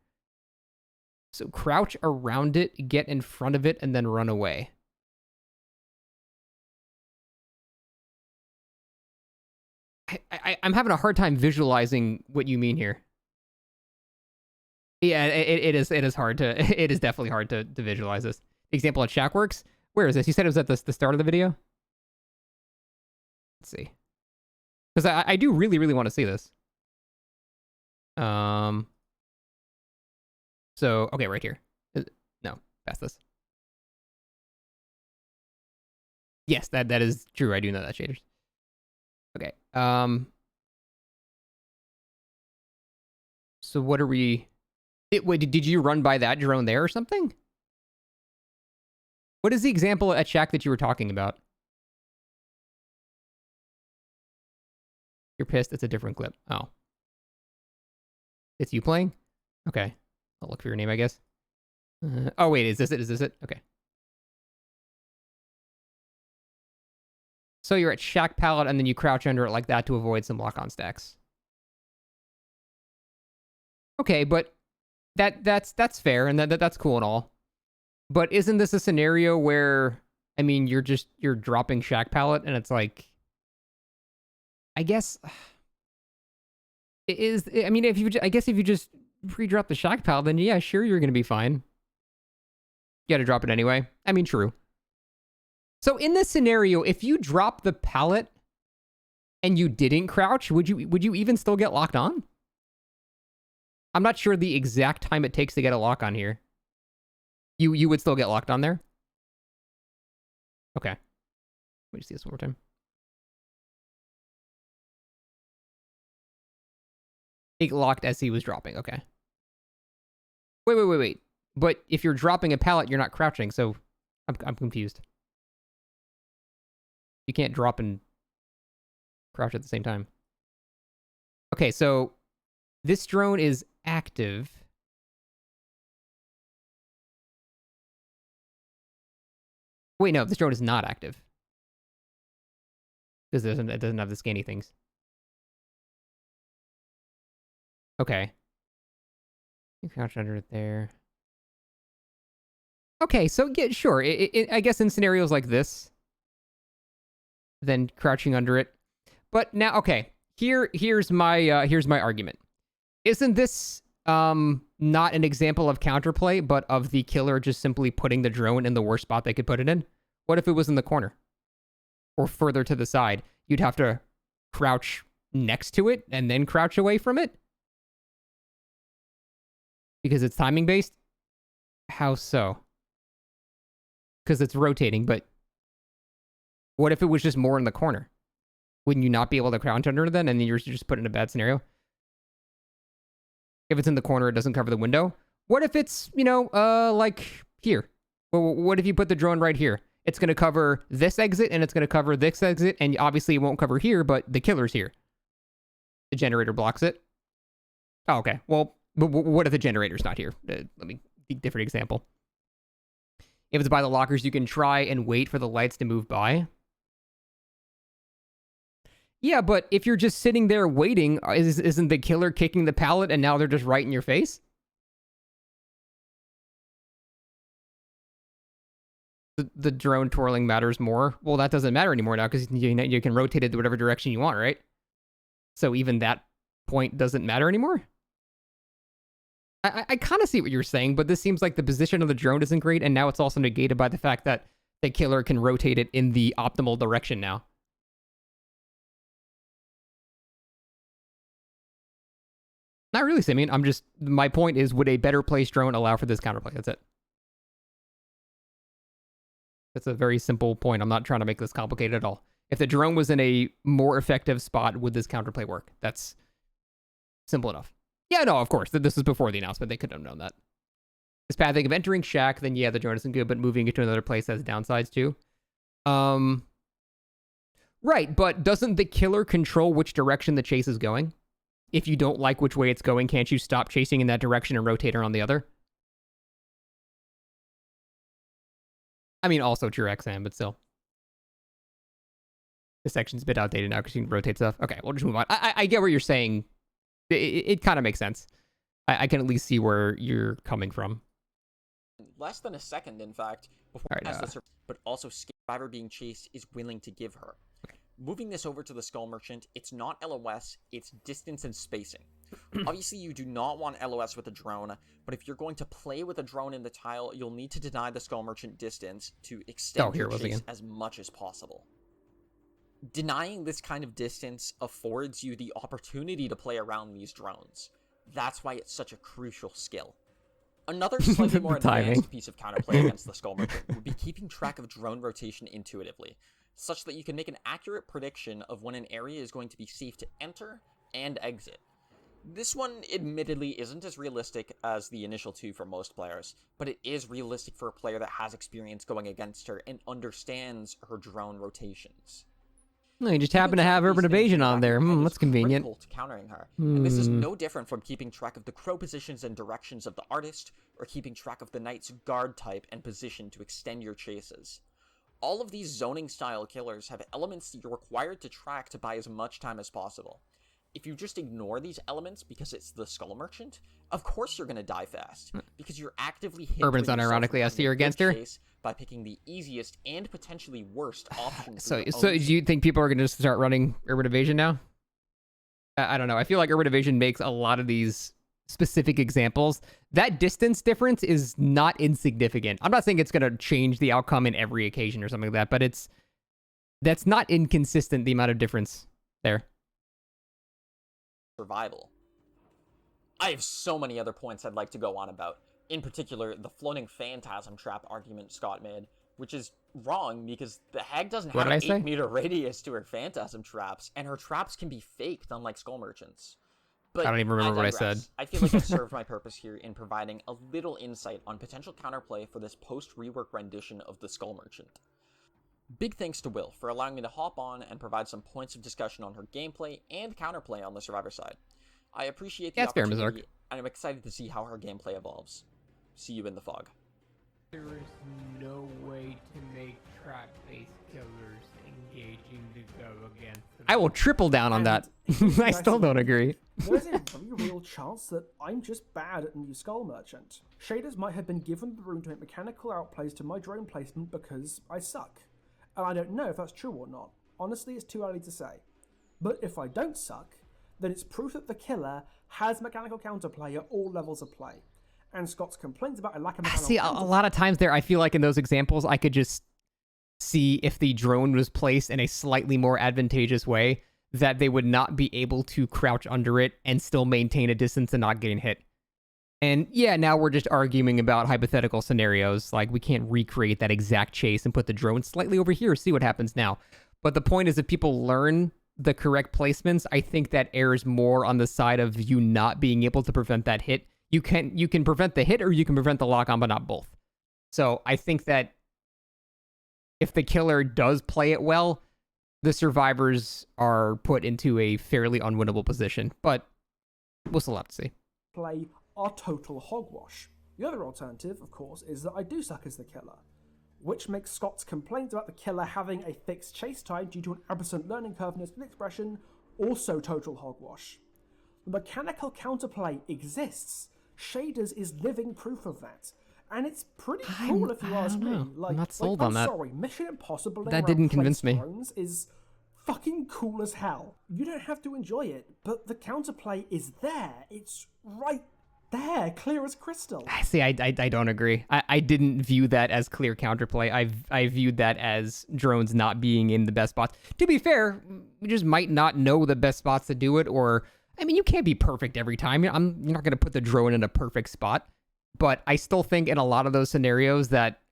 So crouch around it, get in front of it, and then run away. I'm having a hard time visualizing what you mean here. Yeah, it is hard to, it is definitely hard to visualize this. The example at Shackworks, where is this? You said it was at the start of the video? Let's see. Because I do really, really want to see this. So, okay, right here. No, past this. Yes, that is true. I do know that, shaders. Okay. So what are we... Wait, did you run by that drone there or something? What is the example at Shack that you were talking about? You're pissed. It's a different clip. Oh. It's you playing? Okay. I'll look for your name, I guess. Oh, wait. Is this it? Is this it? Okay. So you're at Shack Pallet, and then you crouch under it like that to avoid some lock-on stacks. Okay, but that's fair, and that's cool and all. But isn't this a scenario where I mean, you're dropping Shack Pallet, and it's like, I guess it is. I mean, if you just pre-drop the Shack Pallet, then yeah, sure, you're gonna be fine. You got to drop it anyway. I mean, true. So in this scenario, if you drop the pallet and you didn't crouch, would you even still get locked on? I'm not sure the exact time it takes to get a lock on here. You would still get locked on there? Okay. Let me see this one more time. It locked as he was dropping. Okay. Wait. But if you're dropping a pallet, you're not crouching, so I'm confused. You can't drop and crouch at the same time. Okay, so this drone is active. Wait, no, this drone is not active. Because it doesn't have the scanny things. Okay. You crouch under it there. Okay, so yeah, sure. I guess in scenarios like this, then crouching under it. But now, okay, here's my argument. Isn't this not an example of counterplay, but of the killer just simply putting the drone in the worst spot they could put it in? What if it was in the corner or further to the side? You'd have to crouch next to it and then crouch away from it because it's timing based. How so? Because it's rotating, but what if it was just more in the corner? Wouldn't you not be able to crouch under it then, and then you're just put in a bad scenario? If it's in the corner, it doesn't cover the window. What if it's, like here? Well, what if you put the drone right here? It's going to cover this exit, and it's going to cover this exit, and obviously it won't cover here, but the killer's here. The generator blocks it. Oh, okay. Well, but what if the generator's not here? Let me give a different example. If it's by the lockers, you can try and wait for the lights to move by. Yeah, but if you're just sitting there waiting, isn't the killer kicking the pallet and now they're just right in your face? The drone twirling matters more. Well, that doesn't matter anymore now because you can rotate it to whatever direction you want, right? So even that point doesn't matter anymore? I kind of see what you're saying, but this seems like the position of the drone isn't great, and now it's also negated by the fact that the killer can rotate it in the optimal direction now. Not really, Simeon. My point is, would a better placed drone allow for this counterplay? That's it. That's a very simple point. I'm not trying to make this complicated at all. If the drone was in a more effective spot, would this counterplay work? That's simple enough. Yeah, no, of course. This is before the announcement. They couldn't have known that. This pathing of entering Shack, then yeah, the drone isn't good, but moving it to another place has downsides too. Right, but doesn't the killer control which direction the chase is going? If you don't like which way it's going, can't you stop chasing in that direction and rotate around the other? I mean, also true XM, but still. This section's a bit outdated now because you can rotate stuff. Okay, we'll just move on. I get what you're saying. It kind of makes sense. I can at least see where you're coming from. Less than a second, in fact, before but also survivor being chased is willing to give her. Okay. Moving this over to the Skull Merchant, it's not LOS, it's distance and spacing. Obviously, you do not want LOS with a drone, but if you're going to play with a drone in the tile, you'll need to deny the Skull Merchant distance to extend your chase as much as possible. Denying this kind of distance affords you the opportunity to play around these drones. That's why it's such a crucial skill. Another slightly more advanced piece of counterplay against the Skull Merchant would be keeping track of drone rotation intuitively, such that you can make an accurate prediction of when an area is going to be safe to enter and exit. This one admittedly isn't as realistic as the initial two for most players, but it is realistic for a player that has experience going against her and understands her drone rotations. No, you just happen to have Urban Evasion on there. That's convenient. To countering her. And this is no different from keeping track of the crow positions and directions of the artist, or keeping track of the knight's guard type and position to extend your chases. All of these zoning style killers have elements that you're required to track to buy as much time as possible. If you just ignore these elements because it's the Skull Merchant, of course you're going to die fast, because you're actively Urban's unironically S tier against her. by picking the easiest and potentially worst option. So do you think people are going to just start running Urban Evasion now? I don't know. I feel like Urban Evasion makes a lot of these specific examples. That distance difference is not insignificant. I'm not saying it's going to change the outcome in every occasion or something like that, but that's not inconsistent, the amount of difference there. Survival. I have so many other points I'd like to go on about. In particular, the floating phantasm trap argument Scott made, which is wrong because the hag doesn't have an 8-meter radius to her phantasm traps, and her traps can be faked, unlike Skull Merchants. But I don't even remember what I said. I feel like I've served my purpose here in providing a little insight on potential counterplay for this post-rework rendition of the Skull Merchant. Big thanks to Will for allowing me to hop on and provide some points of discussion on her gameplay and counterplay on the Survivor side. I appreciate the opportunity, and I'm excited to see how her gameplay evolves. See you in the fog. There is no way to make trap-based killers engaging to go against them. I will triple down on that. I still don't agree. There's a very real chance that I'm just bad at New Skull Merchant. Shaders might have been given the room to make mechanical outplays to my drone placement because I suck. And I don't know if that's true or not. Honestly, it's too early to say. But if I don't suck, then it's proof that the killer has mechanical counterplay at all levels of play. And Scott's complaints about a lack of mechanical counterplay. A lot of times there, I feel like in those examples, I could just see if the drone was placed in a slightly more advantageous way, that they would not be able to crouch under it and still maintain a distance and not getting hit. And yeah, now we're just arguing about hypothetical scenarios. Like, we can't recreate that exact chase and put the drone slightly over here, see what happens now. But the point is, if people learn the correct placements, I think that errs more on the side of you not being able to prevent that hit. You can prevent the hit or you can prevent the lock-on, but not both. So I think that if the killer does play it well, the survivors are put into a fairly unwinnable position. But we'll still have to see. Play are total hogwash. The other alternative, of course, is that I do suck as the killer, which makes Scott's complaints about the killer having a fixed chase time due to an absent learning curve in his expression also total hogwash. The mechanical counterplay exists. Shaders is living proof of that. And it's pretty cool if you ask me. Like, I'm not sold on that. I'm sorry, Mission Impossible that didn't convince me. Is fucking cool as hell. You don't have to enjoy it, but the counterplay is there. It's right there, clear as crystal. See, I don't agree. I didn't view that as clear counterplay. I viewed that as drones not being in the best spots. To be fair, we just might not know the best spots to do it, or, I mean, you can't be perfect every time. You're not going to put the drone in a perfect spot. But I still think in a lot of those scenarios that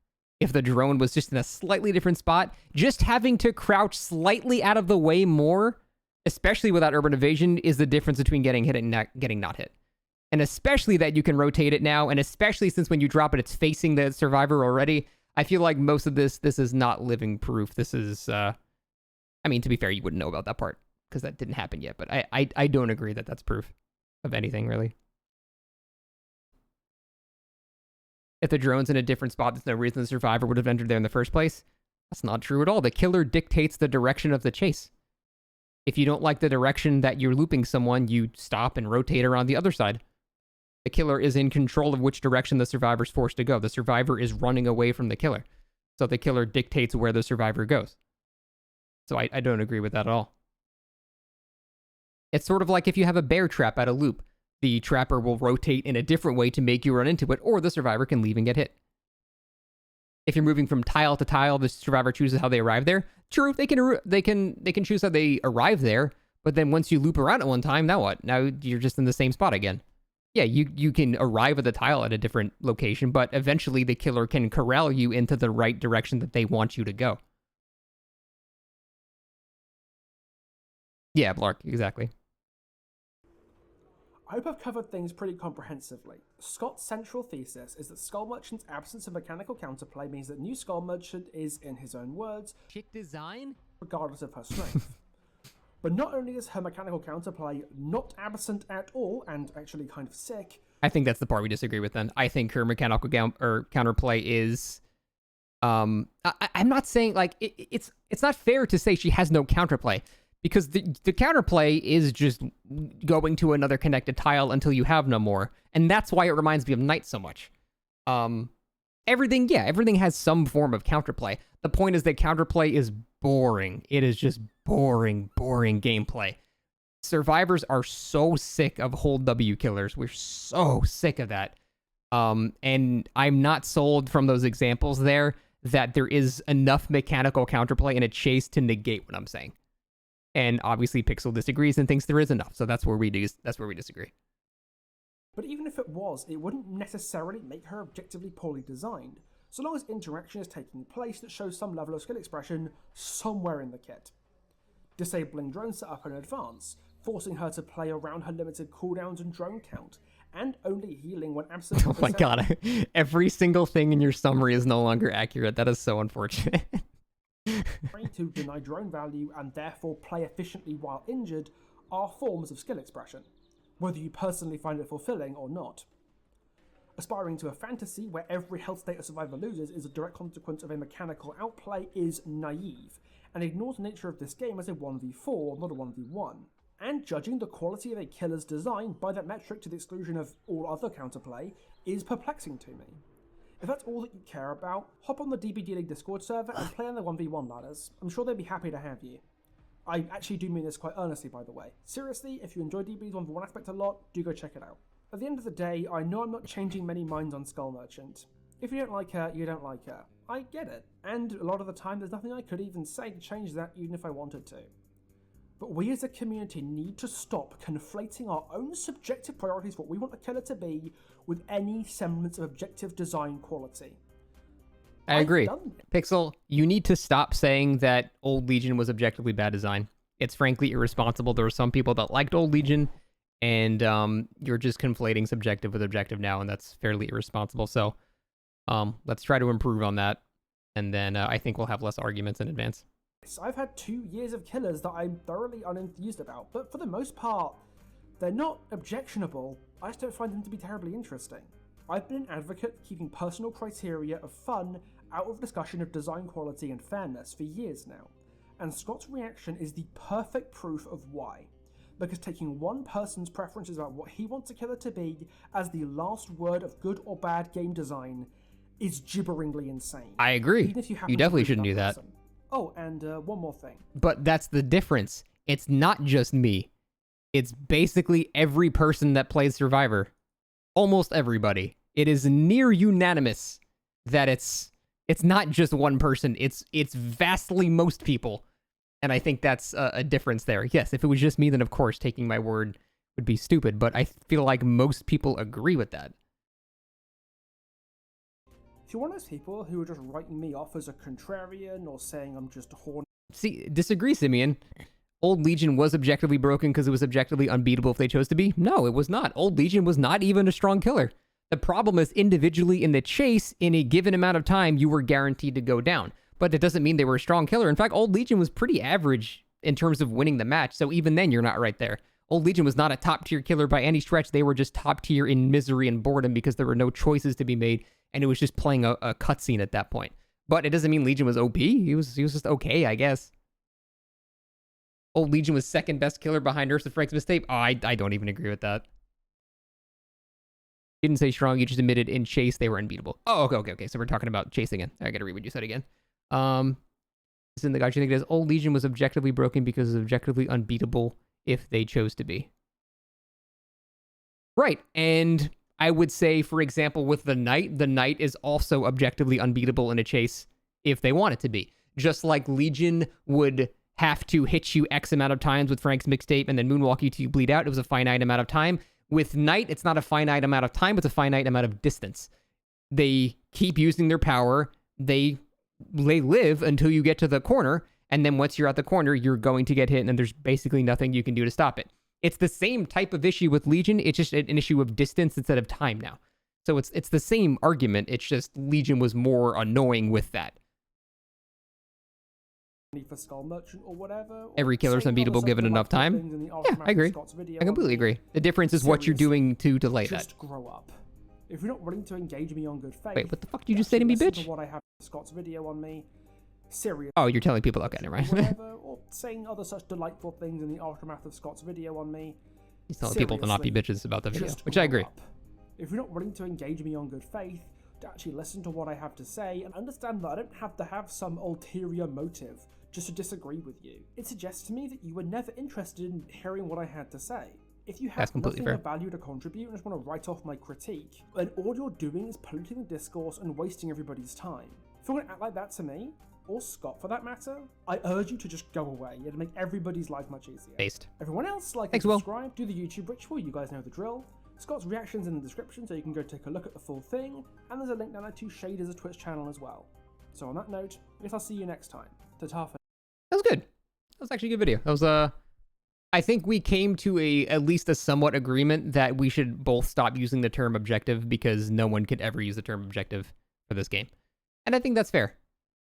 if the drone was just in a slightly different spot, just having to crouch slightly out of the way more, especially without Urban Evasion, is the difference between getting hit and not getting not hit. And especially that you can rotate it now, and especially since when you drop it, it's facing the survivor already. I feel like most of this is not living proof. This is, I mean, to be fair, you wouldn't know about that part because that didn't happen yet. But I don't agree that that's proof of anything, really. If the drone's in a different spot, there's no reason the survivor would have entered there in the first place. That's not true at all. The killer dictates the direction of the chase. If you don't like the direction that you're looping someone, you stop and rotate around the other side. The killer is in control of which direction the survivor's forced to go. The survivor is running away from the killer. So the killer dictates where the survivor goes. So I don't agree with that at all. It's sort of like if you have a bear trap at a loop. The trapper will rotate in a different way to make you run into it, or the survivor can leave and get hit. If you're moving from tile to tile, the survivor chooses how they arrive there. True, they can choose how they arrive there, but then once you loop around it one time, now what? Now you're just in the same spot again. Yeah, you can arrive at the tile at a different location, but eventually the killer can corral you into the right direction that they want you to go. Yeah, Blark, exactly. I hope I've covered things pretty comprehensively. Scott's central thesis is that Skull Merchant's absence of mechanical counterplay means that New Skull Merchant is, in his own words, shit design, regardless of her strength. But not only is her mechanical counterplay not absent at all, and actually kind of sick. I think that's the part we disagree with then. I think her mechanical counterplay is... I'm not saying, like, it's not fair to say she has no counterplay. Because the counterplay is just going to another connected tile until you have no more. And that's why it reminds me of Knight so much. everything has some form of counterplay. The point is that counterplay is boring. It is just boring gameplay. Survivors are so sick of hold W killers. We're so sick of that. And I'm not sold from those examples there that there is enough mechanical counterplay in a chase to negate what I'm saying. And obviously Pixel disagrees and thinks there is enough. So that's where we disagree. But even if it was, it wouldn't necessarily make her objectively poorly designed, so long as interaction is taking place that shows some level of skill expression somewhere in the kit. Disabling drone setup in advance, forcing her to play around her limited cooldowns and drone count, and only healing when absolutely Oh my god, every single thing in your summary is no longer accurate. That is so unfortunate. To deny drone value and therefore play efficiently while injured are forms of skill expression, whether you personally find it fulfilling or not. Aspiring to a fantasy where every health state a survivor loses is a direct consequence of a mechanical outplay is naive, and ignores the nature of this game as a 1v4, not a 1v1. And judging the quality of a killer's design by that metric to the exclusion of all other counterplay is perplexing to me. If that's all that you care about, hop on the DBD League Discord server and play on the 1v1 ladders. I'm sure they'd be happy to have you. I actually do mean this quite earnestly, by the way. Seriously, if you enjoy DB's 1v1 aspect a lot, do go check it out. At the end of the day, I know I'm not changing many minds on Skull Merchant. If you don't like her, you don't like her. I get it. And a lot of the time, there's nothing I could even say to change that, even if I wanted to. But we as a community need to stop conflating our own subjective priorities for what we want a killer to be with any semblance of objective design quality. I agree. Pixel, you need to stop saying that Old Legion was objectively bad design. It's frankly irresponsible. There were some people that liked Old Legion, and you're just conflating subjective with objective now, and that's fairly irresponsible. So let's try to improve on that, and then I think we'll have less arguments in advance. I've had 2 years of killers that I'm thoroughly unenthused about, but for the most part, they're not objectionable. I just don't find them to be terribly interesting. I've been an advocate for keeping personal criteria of fun out of discussion of design quality and fairness for years now, and Scott's reaction is the perfect proof of why. Because taking one person's preferences about what he wants a killer to be as the last word of good or bad game design is gibberingly insane. I agree. Even if you definitely shouldn't do that. Oh, and one more thing. But that's the difference. It's not just me. It's basically every person that plays Survivor. Almost everybody. It is near unanimous that it's not just one person. It's vastly most people. And I think that's a difference there. Yes, if it was just me, then of course taking my word would be stupid. But I feel like most people agree with that. If you're one of those people who are just writing me off as a contrarian or saying I'm just a horny... See, disagree, Simeon. Old Legion was objectively broken because it was objectively unbeatable if they chose to be? No, it was not. Old Legion was not even a strong killer. The problem is individually in the chase, in a given amount of time, you were guaranteed to go down. But it doesn't mean they were a strong killer. In fact, Old Legion was pretty average in terms of winning the match, so even then you're not right there. Old Legion was not a top-tier killer by any stretch. They were just top-tier in misery and boredom because there were no choices to be made, and it was just playing a cutscene at that point. But it doesn't mean Legion was OP. He was just okay, I guess. Old Legion was second best killer behind Ursa Frank's mistake. Oh, I don't even agree with that. You didn't say strong, you just admitted in chase they were unbeatable. Oh, okay. So we're talking about chase again. I gotta read what you said again. This is in the guide. You think it is Old Legion was objectively broken because it was objectively unbeatable if they chose to be. Right, and I would say, for example, with the Knight is also objectively unbeatable in a chase if they want it to be. Just like Legion would have to hit you X amount of times with Frank's mixtape and then moonwalk you till you bleed out. It was a finite amount of time. With Knight, it's not a finite amount of time, it's a finite amount of distance. They keep using their power. They live until you get to the corner, and then once you're at the corner, you're going to get hit, and there's basically nothing you can do to stop it. It's the same type of issue with Legion. It's just an issue of distance instead of time now. So it's the same argument. It's just Legion was more annoying with that. For Skull Merchant or whatever. Or every killer's unbeatable given enough time. Yeah, I agree. I completely agree. The difference is what you're doing to delay that. Just grow up. If you're not willing to engage me on good faith... Wait, what the fuck did you just say to me, bitch? To what I have Scott's video on me. Serious. Oh, you're telling people, okay, never mind. Or saying other such delightful things in the aftermath of Scott's video on me. He's telling people to not be bitches about the video, which I agree. If you're not willing to engage me on good faith, to actually listen to what I have to say and understand that I don't have to have some ulterior motive just to disagree with you. It suggests to me that you were never interested in hearing what I had to say. If you have nothing of value to contribute and just want to write off my critique, then all you're doing is polluting the discourse and wasting everybody's time. If you're going to act like that to me, or Scott for that matter, I urge you to just go away. It'll make everybody's life much easier. Based. Everyone else, like and subscribe, do the YouTube ritual, you guys know the drill. Scott's reactions in the description so you can go take a look at the full thing, and there's a link down there to Shader's Twitch channel as well. So on that note, I guess I'll see you next time. Ta-ta for That was good. That was actually a good video. That was I think we came to at least a somewhat agreement that we should both stop using the term objective because no one could ever use the term objective for this game. And I think that's fair.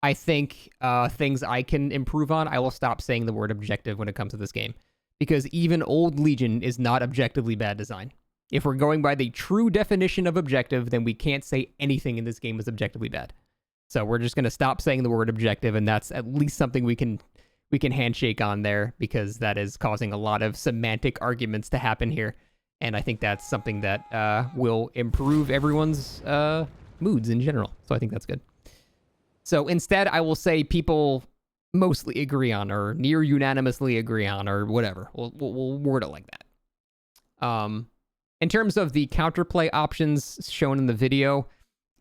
I think things I can improve on, I will stop saying the word objective when it comes to this game. Because even Old Legion is not objectively bad design. If we're going by the true definition of objective, then we can't say anything in this game is objectively bad. So we're just going to stop saying the word objective, and that's at least something we can handshake on there, because that is causing a lot of semantic arguments to happen here. And I think that's something that will improve everyone's moods in general. So I think that's good. So instead, I will say people mostly agree on, or near unanimously agree on, or whatever. We'll word it like that. In terms of the counterplay options shown in the video,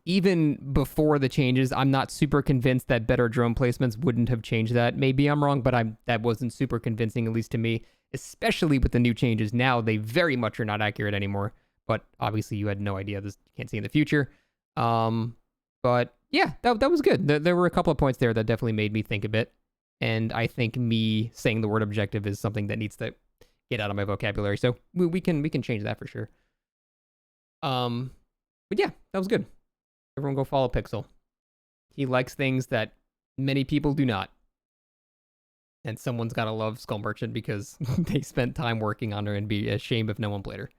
even before the changes, I'm not super convinced that better drone placements wouldn't have changed that. Maybe I'm wrong, but that wasn't super convincing, at least to me, especially with the new changes. Now, they very much are not accurate anymore, but obviously you had no idea. This you can't see in the future. But yeah, that was good. There were a couple of points there that definitely made me think a bit, and I think me saying the word objective is something that needs to get out of my vocabulary, so we can change that for sure. But yeah, that was good. Everyone go follow Pixel. He likes things that many people do not. And someone's gotta love Skull Merchant because they spent time working on her and be ashamed if no one played her.